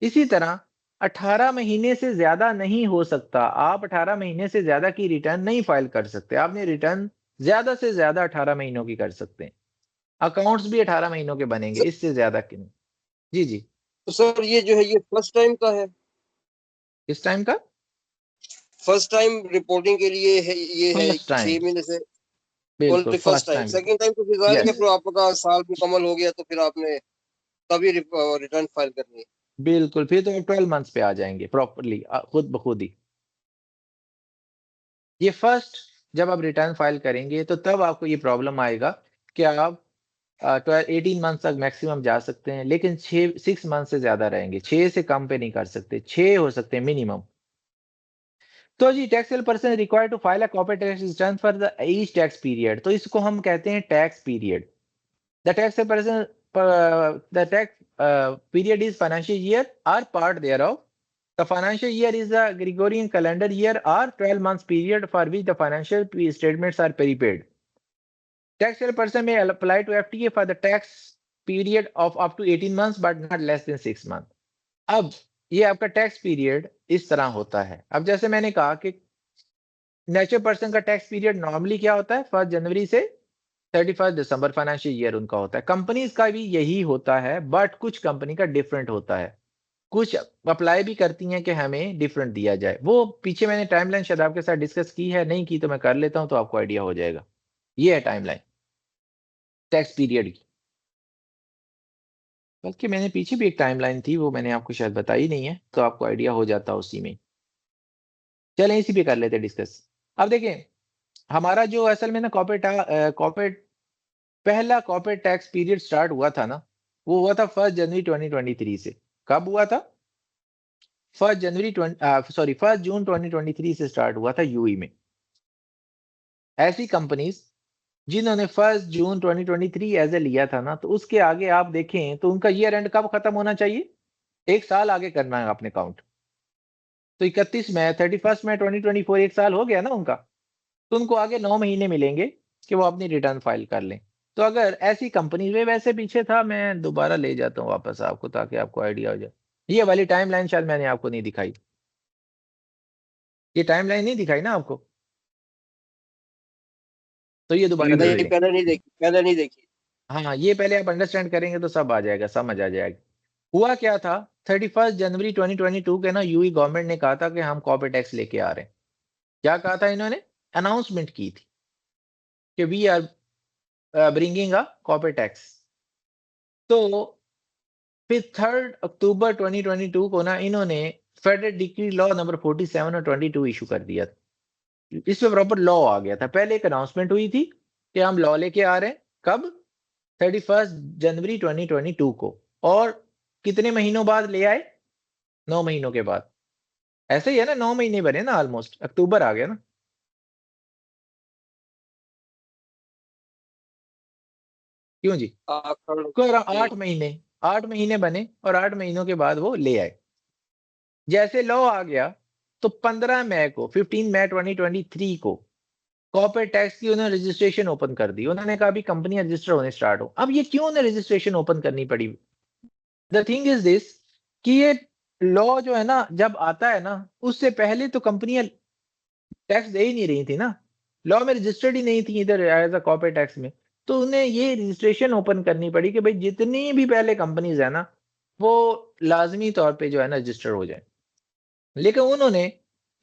इसी तरह 18 महीने से ज्यादा नहीं हो सकता, आप 18 महीने से ज्यादा की रिटर्न नहीं फाइल कर सकते, आपने रिटर्न ज्यादा से ज्यादा 18 महीनों की कर सकते हैं, अकाउंट्स भी 18 महीनों के बनेंगे, इससे ज्यादा की नहीं। जी जी। तो सर ये जो है ये फर्स्ट टाइम का है, किस टाइम का, फर्स्ट टाइम रिपोर्टिंग के लिए है, ये है फर्स्ट टाइम, 6 महीने से बिल्कुल only first first time. Time, second time तो फिर जाहिर है यस, फिर आपका साल मुकम्मल हो गया तो फिर आपने तभी रिटर्न फाइल करनी है। बिल्कुल फिर तो 12 मंथ्स पे आ जाएंगे प्रॉपरली खुद ब खुद ही। ये फर्स्ट जब आप रिटर्न फाइल करेंगे तो तब आपको ये प्रॉब्लम आएगा कि आप 18 मंथ तक मैक्सिमम जा सकते हैं, लेकिन 6 मंथ से ज्यादा रहेंगे, 6 से कम पे नहीं कर सकते, 6 हो सकते हैं मिनिमम। तो जी taxable person required to file a corporate tax return for the each tax period, तो इसको हम कहते हैं tax period. The taxable person the tax period is financial year or part thereof. The financial year is the Gregorian calendar year or 12 months period for which the financial statements are prepaid. Taxable person may apply to FTA for the tax period of up to 18 months but not less than 6 month। अब ये आपका tax period इस तरह होता है। अब जैसे मैंने कहा कि नेचुरल पर्सन का टैक्स पीरियड नॉर्मली क्या होता है, 1 जनवरी से 31 दिसंबर फाइनेंशियल ईयर उनका होता है। कंपनीज का भी यही होता है, बट कुछ कंपनी का डिफरेंट होता है। कुछ अप्लाई भी करती हैं कि हमें डिफरेंट दिया जाए। वो पीछे मैंने टाइमलाइन शायद आपके साथ डिस्कस की है, नहीं की तो मैं कर लेता हूं तो आपको आइडिया हो जाएगा। ये है टाइमलाइन टैक्स पीरियड की। बल्कि मैंने पीछे भी एक टाइमलाइन थी, वो मैंने आपको शायद बताई नहीं है, तो आपको आइडिया हो जाता उसी में। चलें इसी पे कर लेते डिस्कस। अब देखें हमारा जो असल में ना कॉर्पोरेट पहला कॉर्पोरेट टैक्स पीरियड स्टार्ट हुआ था ना, वो हुआ था 1 जनवरी 2023 से। कब हुआ था? 1 जून 2023 से स्टार्ट हुआ था यूई में। ऐसी कंपनीज जिन्होंने 1 जून 2023 एज ए लिया था ना, तो उसके आगे आप देखें तो उनका ईयर एंड कब खत्म होना चाहिए? एक साल आगे करना है आपने काउंट। तो 31 मई 2024 एक साल हो गया ना उनका, तो उनको आगे 9 महीने मिलेंगे कि वो अपनी रिटर्न फाइल कर लें। तो अगर ऐसी कंपनी में, वैसे पीछे था, मैं दोबारा ले जाता हूँ वापस आपको ताकि आपको आइडिया हो जाए। ये वाली टाइमलाइन शायद मैंने आपको नहीं दिखाई, ये टाइमलाइन नहीं दिखाई ना आपको, तो ये दोबारा देख नहीं लें। पहले नहीं देखी। हाँ, ये पहले आप अंडरस्टैंड करेंगे तो सब आ जाएगा, समझ आ जाएगा। हुआ क्या था, 31 जनवरी 2022 के ना यूई गवर्नमेंट ने कहा था कि हम कॉर्पोरेट टैक्स लेके आ रहे हैं। क्या कहा था इन्होंने? अनाउंसमेंट की थी कि we are bringing a corporate tax. तो फिर 3 अक्टूबर 2022 को ना इन्होंने फेडरल डिक्री लॉ नंबर 47 और 22 इशू कर दिया था। इसमें प्रॉपर लॉ आ गया था। पहले एक अनाउंसमेंट हुई थी कि हम लॉ लेके आ रहे हैं, कब? 31 जनवरी 2022 को। और कितने महीनों बाद ले आए? 9 महीनों के बाद। ऐसे ही है ना, 9 महीने बने ना, ऑलमोस्ट अक्टूबर आ गया ना। क्यों जी? आखिर 8 महीने बने और 8 महीनों के बाद वो ले आए। जैसे लॉ आ गया तो 15 मई को 15 मई 2023 को कॉर्पोरेट टैक्स की उन्होंने रजिस्ट्रेशन ओपन कर दी। उन्होंने कहा भी कंपनियां रजिस्टर होने स्टार्ट हो। अब ये क्यों उन्हें रजिस्ट्रेशन ओपन करनी पड़ी? द थिंग इज दिस कि ये लॉ जो है ना जब आता है ना, उससे पहले तो कंपनियां टैक्स दे ही नहीं रही थी ना, लॉ में रजिस्टर्ड ही नहीं थी इधर एज अ कॉर्पोरेट टैक्स में। तो उन्हें ये रजिस्ट्रेशन ओपन करनी पड़ी कि भाई जितनी भी पहले कंपनीज है ना, वो लाजमी तौर पे जो है ना रजिस्टर हो जाए। लेकिन उन्होंने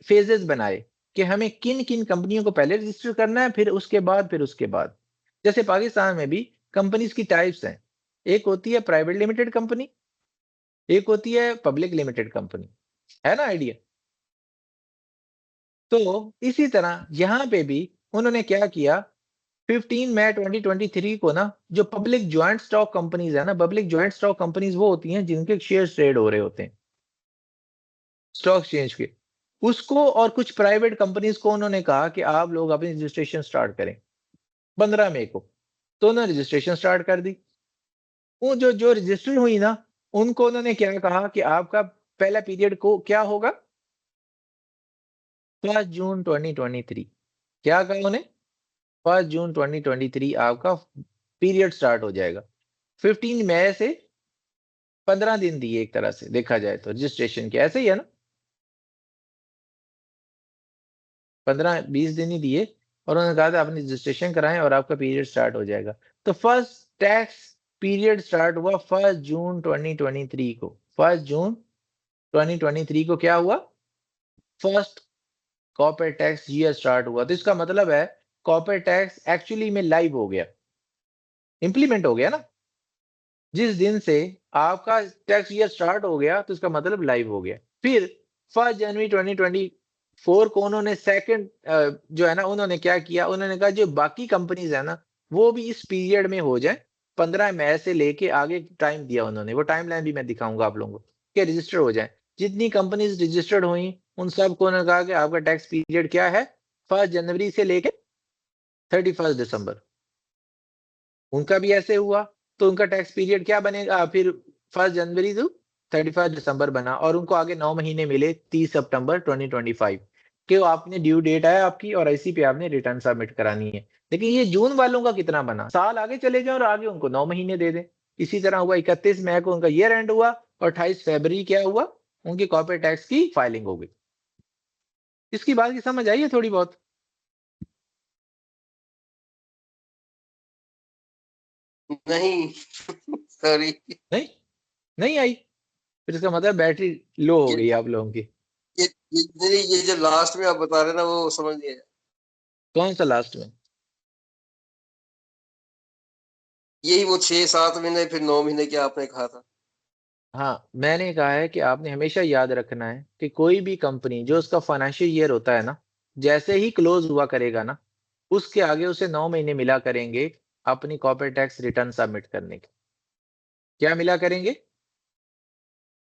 फेजेस बनाए कि हमें किन किन कंपनियों को पहले रजिस्टर करना है, फिर उसके बाद। जैसे पाकिस्तान में भी कंपनीज की टाइप्स हैं। एक होती है प्राइवेट लिमिटेड कंपनी, एक होती है पब्लिक लिमिटेड कंपनी, है ना आइडिया? तो इसी तरह यहां पे भी उन्होंने क्या किया, 15 मई 2023 को ना जो पब्लिक ज्वाइंट स्टॉक कंपनीज है ना, पब्लिक ज्वाइंट स्टॉक कंपनीज वो होती हैं जिनके शेयर ट्रेड हो रहे होते हैं स्टॉक एक्सचेंज के, उसको और कुछ प्राइवेट कंपनीज को उन्होंने कहा कि आप लोग अपनी रजिस्ट्रेशन स्टार्ट करें 15 मई को। तो उन्होंने रजिस्ट्रेशन स्टार्ट कर दी। वो जो जो रजिस्टर हुई ना, उनको उन्होंने क्या कहा कि आपका पहला पीरियड को क्या होगा, 1 जून 2023। क्या कहा उन्हें? 1 जून 2023 आपका पीरियड स्टार्ट हो जाएगा। 15 मई से 15 दिन दिए एक तरह से देखा जाए तो रजिस्ट्रेशन के, ऐसे ही है ना, 15-20 दिन ही दिए और उन्होंने कहा था अपनी रजिस्ट्रेशन कराएं और आपका पीरियड स्टार्ट हो जाएगा। तो फर्स्ट टैक्स पीरियड स्टार्ट हुआ 1 जून 2023 को। 1 जून 2023 को क्या हुआ? First corporate tax year start हुआ। तो इसका मतलब है कॉर्पोरेट टैक्स एक्चुअली में लाइव हो गया, इंप्लीमेंट हो गया ना। जिस दिन से आपका टैक्स ईयर स्टार्ट हो गया तो इसका मतलब लाइव हो गया। फिर 1 जनवरी 2024 को उन्होंने सेकंड जो है ना, उन्होंने क्या किया, उन्होंने कहा जो बाकी कंपनीज है ना वो भी इस पीरियड में हो जाए। 15 मई से लेके आगे टाइम दिया उन्होंने, वो टाइम लाइन भी मैं दिखाऊंगा आप लोगों को कि रजिस्टर हो जाए। जितनी कंपनीज रजिस्टर्ड हुई उन सबको उन्होंने कहा कि आपका टैक्स पीरियड क्या है, 1 जनवरी से लेके 31 दिसंबर। उनका भी ऐसे हुआ तो उनका टैक्स पीरियड क्या बनेगा फिर, 1 जनवरी टू 31 दिसंबर बना और उनको आगे 9 महीने मिले 30 सितंबर 2025 कि आपने ड्यू डेट है आपकी और इसी पे आपने रिटर्न सबमिट करानी है। लेकिन ये जून वालों का कितना बना, साल आगे चले जाए और आगे उनको 9 महीने दे दें। इसी तरह हुआ 31 मई को उनका ईयर एंड हुआ और 28 फरवरी क्या हुआ, उनकी कॉर्पोरेट टैक्स की फाइलिंग हो गई। इसकी बात की समझ आई है थोड़ी बहुत? नहीं सॉरी। नहीं नहीं आई? फिर इसका मतलब बैटरी लो हो ये गई आप लोगों की। ये जो लास्ट में आप बता रहे हैं ना वो समझ नहीं आया। कौन सा लास्ट में? यही वो 6-7 महीने फिर 9 महीने क्या आपने कहा था। हाँ, मैंने कहा है कि आपने हमेशा याद रखना है कि कोई भी कंपनी जो उसका फाइनेंशियल ईयर होता है ना, जैसे ही क्लोज हुआ करेगा ना, उसके आगे उसे 9 महीने मिला करेंगे अपनी कॉर्पोरेट टैक्स रिटर्न सबमिट करने के। क्या मिला करेंगे?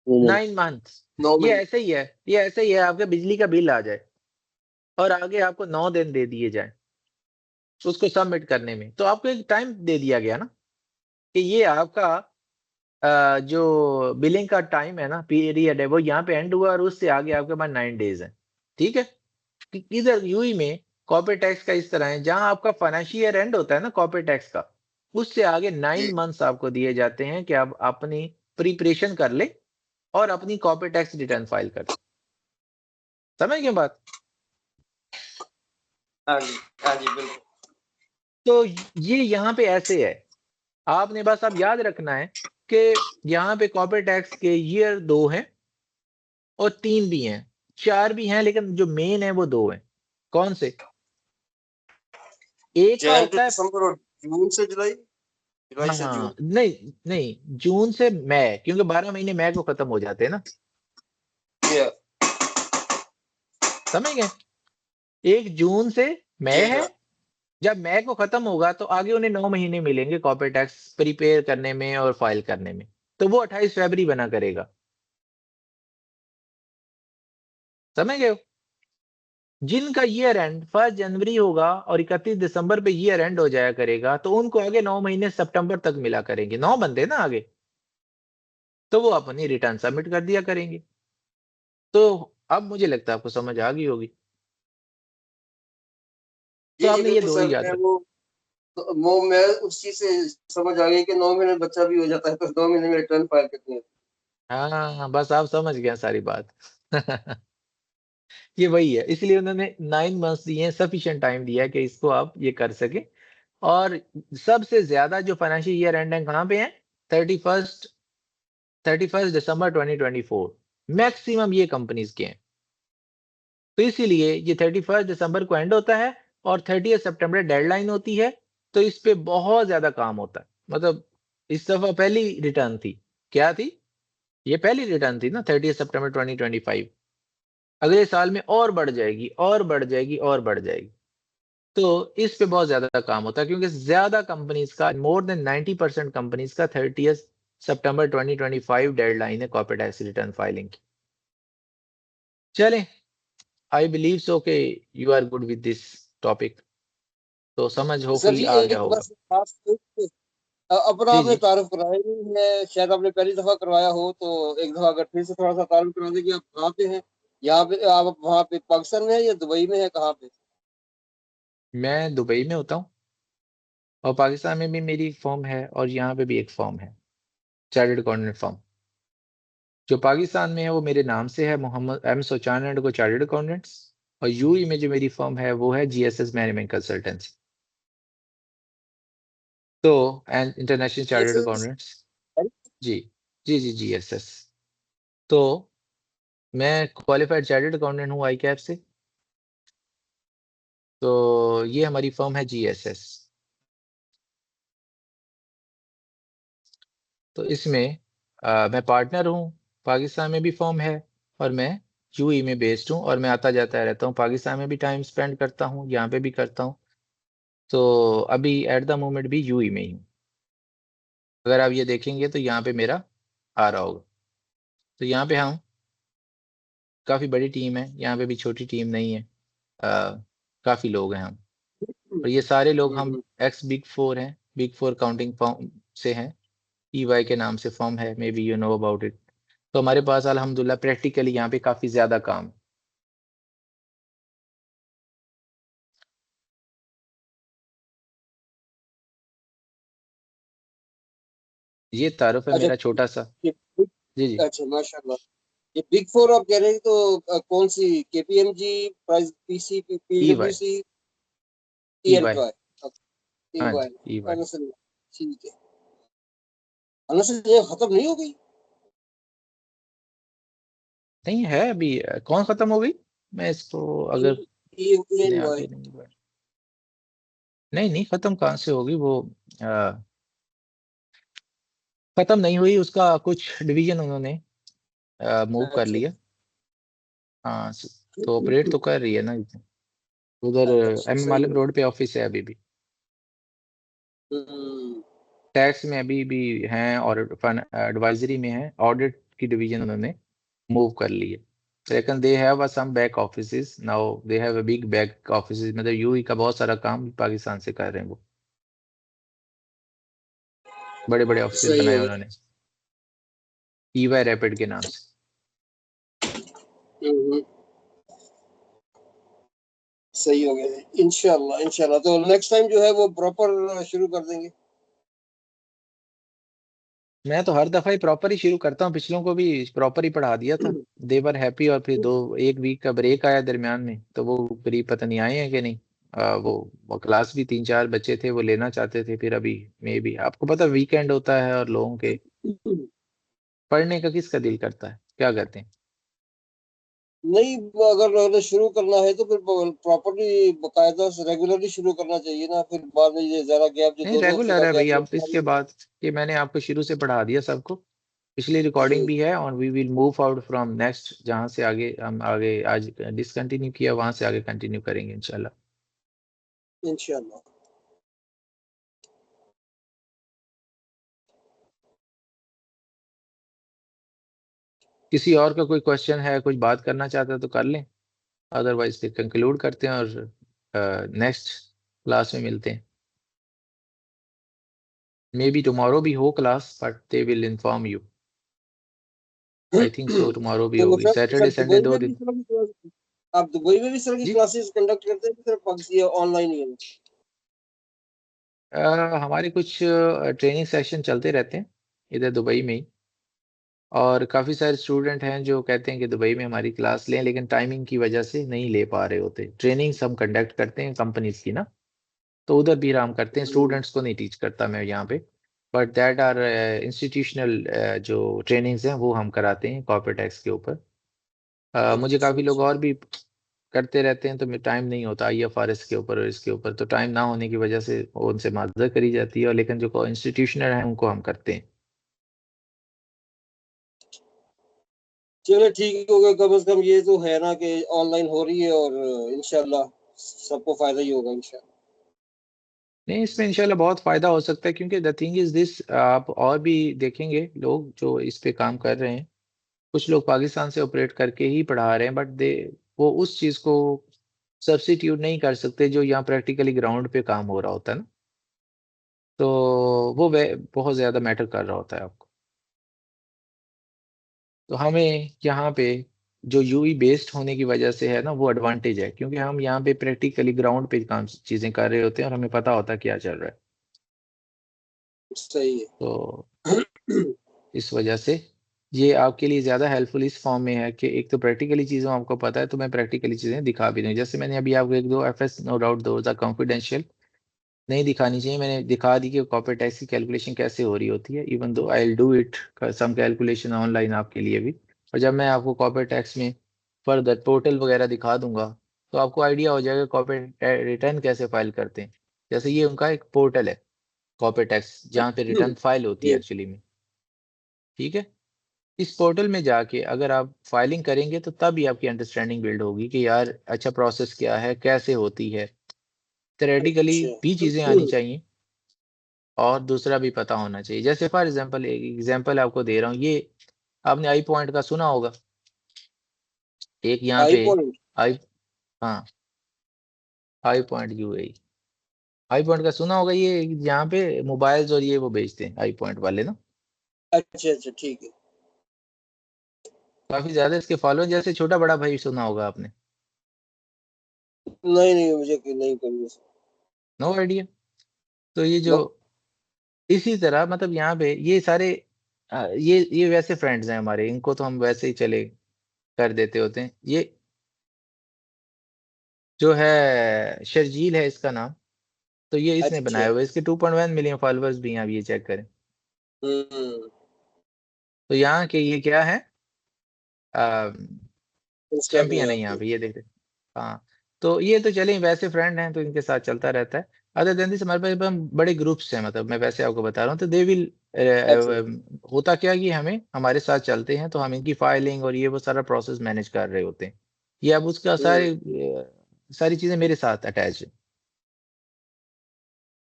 9 मंथ्स। नौ ये महीने ऐसे ही है, ये ऐसे ही है, आपके बिजली का बिल आ जाए और आगे आपको 9 दिन दे दिए जाएँ उसको सबमिट करने में, तो आपको एक टाइम दे दिया गया ना कि ये आपका जो बिलिंग का टाइम है ना, पीरियड है, वो यहाँ पे एंड हुआ और उससे आगे आपके पास 9 डेज़ हैं, ठीक है? कि इधर यूएई में कॉर्पोरेट टैक्स का इस तरह है, जहाँ आपका फाइनेंशियल ईयर एंड होता है ना कॉर्पोरेट टैक्स का, उससे आगे 9 जी। मंथ्स आपको दिए जाते हैं कि आप अपनी प्रिपरेशन कर लें और अपनी कॉर्पोरेट टैक्स रिटर्न फाइल कर दें। समझ गए बात? हाँ जी, हाँ जी, बिल्कुल। तो ये यहाँ पे ऐसे है, आपने बस अब याद रखना है कि यहाँ पे कॉर्पोरेट टैक्स के ईयर 2 हैं और 3 भी हैं, 4 भी हैं, लेकिन जो मेन है वो 2 हैं। कौन से? एक का जैन टू होता है दिसंबर और जून से जुलाई, जुलाई से जून। हाँ, नहीं, नहीं, जून से मई, क्योंकि 12 महीने मई को खत्म हो जाते हैं ना, या समझ गए? एक जून से मई जी है, हाँ। जब मई को खत्म होगा तो आगे उन्हें 9 महीने मिलेंगे कॉर्पोरेट टैक्स प्रिपेयर करने में और फाइल करने में, तो वो 28 फरवरी बना करेगा। समझ गए हो? जिनका ईयर एंड 1 जनवरी होगा और 31 दिसंबर पे ईयर एंड हो जाया करेगा, तो उनको आगे 9 महीने सितंबर तक मिला करेंगे, 9 बनते ना आगे, तो वो अपनी रिटर्न सबमिट कर दिया करेंगे। तो अब मुझे लगता है आपको समझ आ गई होगी। तो जी, जी, आपने ये बिल्कुल 2 सर। ही याद रख वो मैं उस चीज़ से समझ आ गई कि 9 महीने बच्चा भी हो जाता है, तो 2 महीने में रिटर्न फाइल करनी है। हाँ, बस आप समझ गए सारी बात। ये वही है, इसलिए उन्होंने 9 मंथ्स दिए हैं, सफिशिएंट टाइम दिया है कि इसको आप ये कर सकें। और सबसे ज़्यादा जो फाइनेंशियल ईयर एंड है कहाँ पे है? 31st 31st दिसंबर 2024 मैक्सिमम ये कंपनीज़ के हैं। तो इसीलिए ये 31st दिसंबर को एंड होता है और 30th सितंबर डेडलाइन होती है, तो इस पे बहुत ज़्यादा काम होता है। मतलब इस दफ़ा पहली रिटर्न थी, क्या थी? ये पहली रिटर्न थी ना 30th सितंबर 2025। अगले साल में और बढ़ जाएगी और बढ़ जाएगी और बढ़ जाएगी। तो इस पे बहुत ज़्यादा काम होता है क्योंकि ज़्यादा कंपनीज़ का मोर देन 90% कंपनीज़ का 30th सितंबर 2025 डेडलाइन है कॉर्पोरेट टैक्स रिटर्न फाइलिंग की। चलें, आई बिलीव सो कि you are good with this topic, तो समझ सर होपफुली जी आ गया एक होगा। बस खास अपना जी, आपने जी। तारुफ कराया ही नहीं है, शायद आपने पहली दफा करवाया हो, तो एक दफा अगर फिर से थोड़ा सा तारुफ करा दें कि आप कहाँ पे हैं, यहाँ पे आप वहाँ पे पाकिस्तान में है या दुबई में है, कहाँ पे? मैं दुबई में होता हूँ और पाकिस्तान में भी मेरी एक फ़र्म है और यहाँ पे भी एक फ़र्म है, चार्टर्ड अकाउंटेंट फ़र्म। जो पाकिस्तान में है वो मेरे नाम से है, Mohammad M Suchan and co chartered accountants, और यूएई में जो मेरी फ़र्म है वो है जीएसएस मैनेजमेंट कंसल्टेंसी। तो and international chartered GSS. Accountants. जी। जी, जी, जीएसएस। तो मैं क्वालिफाइड चार्टर्ड अकाउंटेंट हूँ आईकैप से। तो ये हमारी फ़र्म है जीएसएस। तो इसमें मैं पार्टनर हूँ, पाकिस्तान में भी फ़र्म है और मैं यूएई में बेस्ड हूँ और मैं आता-जाता रहता हूँ। पाकिस्तान में भी टाइम स्पेंड करता हूँ, यहाँ पे भी करता हूँ। तो अभी एट द मोमेंट भी यूएई में ही हूँ। अगर आप ये देखेंगे तो यहाँ पे मेरा आ रहा होगा। तो यहाँ पे हम काफ़ी बड़ी टीम है, यहाँ पे भी छोटी टीम नहीं है। काफ़ी लोग हैं हम और ये सारे लोग हम हम्म। एक्स बिग 4 हैं, बिग 4 काउंटिंग फर्म से हैं। ईवाई के नाम से फर्म है, may be you know about it. तो हमारे पास अल्हम्दुलिल्लाह प्रैक्टिकली यहाँ पे काफ़ी ज़्यादा काम है। ये तारुफ है अच्छा मेरा छोटा सा। ये जी जी। अच्छा माशाल्लाह। ये बिग फोर आप कह रहे हैं तो कौन सी केपीएमजी प्राइस पीसी EY पीडब्ल्यूसी EY ईएनवाई हाँ ईवाई जी EY। ठीक है। ये खत्म नहीं हो गई? नहीं है अभी, कौन खत्म हो गई? मैं इसको अगर अपने आप ईएनवाई ही नहीं नहीं नहीं, खत्म कहाँ से होगी वो? अ, खत्म नहीं हुई, उसका कुछ डिवीजन उन्होंने मूव कर अच्छा लिया। हाँ तो ऑपरेट तो कर रही है ना उधर। अच्छा एम सही मालिक है। रोड पे ऑफिस है अभी भी। हम्म, टैक्स में अभी भी हैं और फन एडवाइजरी में है। ऑडिट की डिवीजन उन्होंने मूव कर ली है। लेकिन they have some back offices now, they have a big back offices, मतलब यूई का बहुत सारा काम पाकिस्तान से कर रहे हैं वो। बड़े बड़े ऑफिसेज सही बनाए हो गया। उन्होंने ईवाई रैपिड के नाम से। हम्म, सही हो गया। इंशाल्लाह इंशाल्लाह तो नेक्स्ट टाइम जो है वो प्रॉपर शुरू कर देंगे। मैं तो हर दफा ही प्रॉपर ही शुरू करता हूँ, पिछलों को भी प्रॉपर ही पढ़ा दिया था। देवर हैप्पी, और फिर एक वीक का ब्रेक आया दरमियान में, तो वो करीब पता नहीं आए हैं कि नहीं। वो क्लास भी 3-4 बच्चे थे वो लेना चाहते थे, फिर अभी मे भी आपको पता वीकेंड होता है और लोगों के पढ़ने का किसका दिल करता है, क्या कहते हैं? नहीं, अगर शुरू करना है तो फिर प्रॉपर्ली बकायदा से रेगुलरली शुरू करना चाहिए ना, फिर बाद में ये ज्यादा गैप जो नहीं 2 2 हफ्ते रेगुलर का है भाई, गैप आप इसके बाद कि मैंने आपको शुरू से पढ़ा दिया सबको। पिछली रिकॉर्डिंग भी है और we will move out from next, जहाँ से आगे हम आगे आज डिसकंटिन्यू किया वहां से आगे कंटिन्यू करेंगे इंशाल्लाह। इंशाल्लाह। किसी और का कोई क्वेश्चन है, कुछ बात करना चाहता है तो कर लें, अदरवाइज फिर कंक्लूड करते हैं और नेक्स्ट क्लास में मिलते हैं। मे बी टुमारो भी हो class, but they will inform you. I think so tomorrow भी तो होगी, sir Saturday sir Sunday Dubai दो में भी दिन। इस तरह की आप दुबई में भी इस तरह की जी क्लासेस कंडक्ट करते हैं कि सिर्फ पाकिस्तान ऑनलाइन ही है? हमारे कुछ ट्रेनिंग सेशन चलते रहते हैं इधर दुबई में ही। और काफ़ी सारे स्टूडेंट हैं जो कहते हैं कि दुबई में हमारी क्लास लें, लेकिन टाइमिंग की वजह से नहीं ले पा रहे होते। ट्रेनिंग्स हम कंडक्ट करते हैं कंपनीज की ना, तो उधर भी हम करते हैं, हम्म, स्टूडेंट्स को नहीं टीच करता मैं यहाँ पे। बट दैट आर इंस्टीट्यूशनल जो ट्रेनिंग्स हैं वो हम कराते हैं कॉर्पोरेट टैक्स के ऊपर। मुझे अच्छा काफ़ी लोग अच्छा। और भी करते रहते हैं, तो मैं टाइम नहीं होता IFRS के ऊपर और इसके ऊपर, तो टाइम ना होने की वजह से वो उनसे माजरत करी जाती है, और लेकिन जो इंस्टीट्यूशनल हैं उनको हम करते हैं। चलो ठीक हो गया, कम से कम ये तो है ना कि ऑनलाइन हो रही है और इंशाल्लाह सबको फायदा ही होगा इंशाल्लाह। नहीं इसमें इंशाल्लाह बहुत फायदा हो सकता है, क्योंकि द थिंग इज दिस, आप और भी देखेंगे लोग जो इस पे काम कर रहे हैं। कुछ लोग पाकिस्तान से ऑपरेट करके ही पढ़ा रहे हैं, बट दे वो उस चीज़ को सब्स्टिट्यूट नहीं कर सकते जो यहाँ प्रैक्टिकली ग्राउंड पे काम हो रहा होता है ना। तो वो बहुत ज़्यादा मैटर कर रहा होता है आपको। तो हमें यहाँ पे जो यूई बेस्ड होने की वजह से है ना, वो एडवांटेज है, क्योंकि हम यहाँ पे प्रैक्टिकली ग्राउंड पे काम चीज़ें कर रहे होते हैं और हमें पता होता है क्या चल रहा है। सही तो है। इस वजह से ये आपके लिए ज़्यादा हेल्पफुल इस फॉर्म में है कि एक तो प्रैक्टिकली चीज़ों आपको पता है, तो मैं प्रैक्टिकली चीज़ें दिखा भी दूँ। जैसे मैंने अभी आपको एक दो FS, no doubt those are confidential, नहीं दिखानी चाहिए, मैंने दिखा दी कि कॉर्पोरेट टैक्स की कैलकुलेशन कैसे हो रही होती है। Even though I will do it some calculation online आपके लिए भी। और जब मैं आपको कॉर्पोरेट टैक्स में फर्दर पोर्टल वगैरह दिखा दूंगा, तो आपको आइडिया हो जाएगा कॉर्पोरेट रिटर्न कैसे फाइल करते हैं। जैसे ये उनका एक पोर्टल है कॉर्पोरेट टैक्स, जहाँ पे रिटर्न फाइल होती है ये एक्चुअली में। ठीक है, इस पोर्टल में जाके अगर आप फाइलिंग करेंगे तो तब ही आपकी अंडरस्टैंडिंग बिल्ड होगी कि यार अच्छा प्रोसेस क्या है, कैसे होती है। थ्योरेटिकली अच्छा। भी चीज़ें आनी चाहिए और दूसरा भी पता होना चाहिए। जैसे फॉर एग्जांपल, एक एग्जांपल आपको दे रहा हूँ, ये आपने आई पॉइंट का सुना होगा, एक यहाँ आई पे पॉइंट। आई, हाँ I point UAE, I point का सुना होगा, ये यहाँ पे मोबाइल्स और ये वो बेचते हैं आई पॉइंट वाले ना। अच्छा अच्छा ठीक है। काफी ज्यादा इसके फॉलोअर, जैसे छोटा बड़ा भाई सुना होगा आपने। नहीं नहीं मुझे नहीं करनी। No idea. तो ये जो नो। इसी तरह मतलब यहाँ पे ये सारे ये वैसे फ्रेंड्स हैं हमारे, इनको तो हम वैसे ही चले कर देते होते हैं। ये जो है शर्जील है इसका नाम, तो ये इसने अच्छा। बनाया हुआ है, इसके 2.1 मिलियन फॉलोअर्स भी हैं, आप ये चेक करें। हम्म। तो यहाँ के ये क्या है, इंस्टा पे चैंपियन है यहाँ आपके। पे, ये देख रहे। हाँ, तो ये तो चले वैसे फ्रेंड हैं तो इनके साथ चलता रहता है। अदर देन दिस हमारे पास बड़े ग्रुप्स हैं, मतलब मैं वैसे आपको बता रहा हूँ, तो दे विल अच्छा। होता क्या कि हमें हमारे साथ चलते हैं तो हम इनकी फाइलिंग और ये वो सारा प्रोसेस मैनेज कर रहे होते हैं। ये अब उसका सारी चीजें मेरे साथ अटैच है।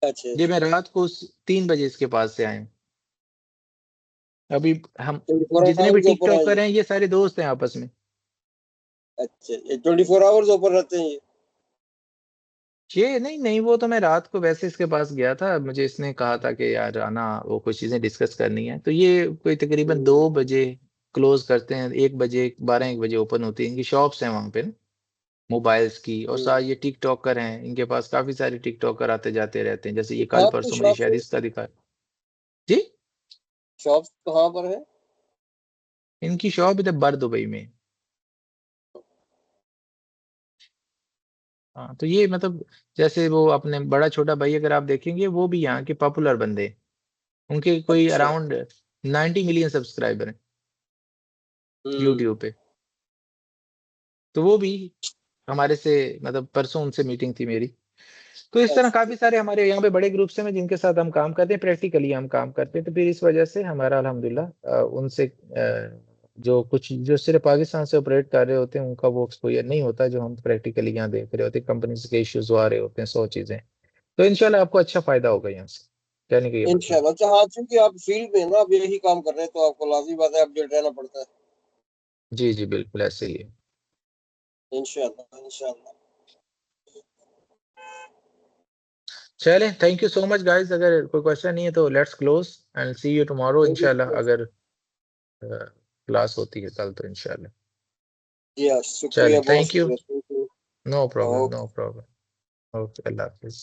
अच्छा। ये मैं रात को 3 बजे इसके पास से आया हूँ। अभी हम 24 जितने भी आवर्स ओपन है टिकटॉकर ये? हैं ये सारे दोस्त हैं आपस में। अच्छा, ये 24 आवर्स ओपन रहते हैं ये? ये नहीं नहीं, वो तो मैं रात को वैसे इसके पास गया था, मुझे इसने कहा था कि यार आना, वो कुछ चीजें डिस्कस करनी है, तो ये कोई तकरीबन हम्म। 2 बजे क्लोज करते हैं, 1 बजे 12-1 बजे ओपन होती है इनकी शॉप्स हैं वहां पे ना, मोबाइल्स की। और हम्म। सारे ये टिकटॉकर हैं, इनके पास काफी सारे टिकटॉकर आते जाते रहते हैं, जैसे ये ये कल कहाँ पे परसों मुझे शॉप शायद है? इसका दिखा। जी, शॉप कहाँ पर है? इनकी शॉप इधर बर दुबई में। हाँ, तो ये मतलब जैसे वो अपने बड़ा छोटा भाई अगर आप देखेंगे, वो भी यहाँ के पॉपुलर बंदे हैं। उनके कोई अच्छा। अराउंड 90 मिलियन सब्सक्राइबर हैं हम्म। यूट्यूब पे। तो वो भी हमारे से, मतलब परसों उनसे मीटिंग थी मेरी। तो इस तरह अच्छा। काफी सारे हमारे यहाँ पे बड़े ग्रुप्स हैं जिनके साथ हम काम करते हैं, प्रैक्टिकली हम काम करते हैं। तो फिर इस वजह से हमारा अल्हम्दुलिल्लाह उनसे जो कुछ जो सिर्फ पाकिस्तान से ऑपरेट कर रहे होते हैं उनका वो एक्सपोजर नहीं होता, जो हम प्रैक्टिकली यहाँ देख रहे होते हैं, कंपनी के इश्यूज आ रहे होते हैं, 100 चीजें। तो इंशाल्लाह आपको अच्छा फायदा होगा यहाँ से, कहने का ये मतलब। इंशाल्लाह। अच्छा, हाँ, चूंकि आप फील्ड में हैं ना, आप यही काम कर रहे हैं, तो आपको लाजमी बात है अपडेट रहना पड़ता है। जी जी बिल्कुल ऐसे ही है। इंशाल्लाह, इंशाल्लाह। चलें, thank you so much guys, अगर कोई क्वेश्चन नहीं है तो let's close and see you tomorrow Thank you so इंशाल्लाह, much. अगर क्लास होती है कल तो इंशाल्लाह। जी हाँ, चलें, शुक्रिया, बहुत थैंक यू। शुक्रिया। Thank you. No problem, no okay. Problem. Okay, अल्लाह हाफिज।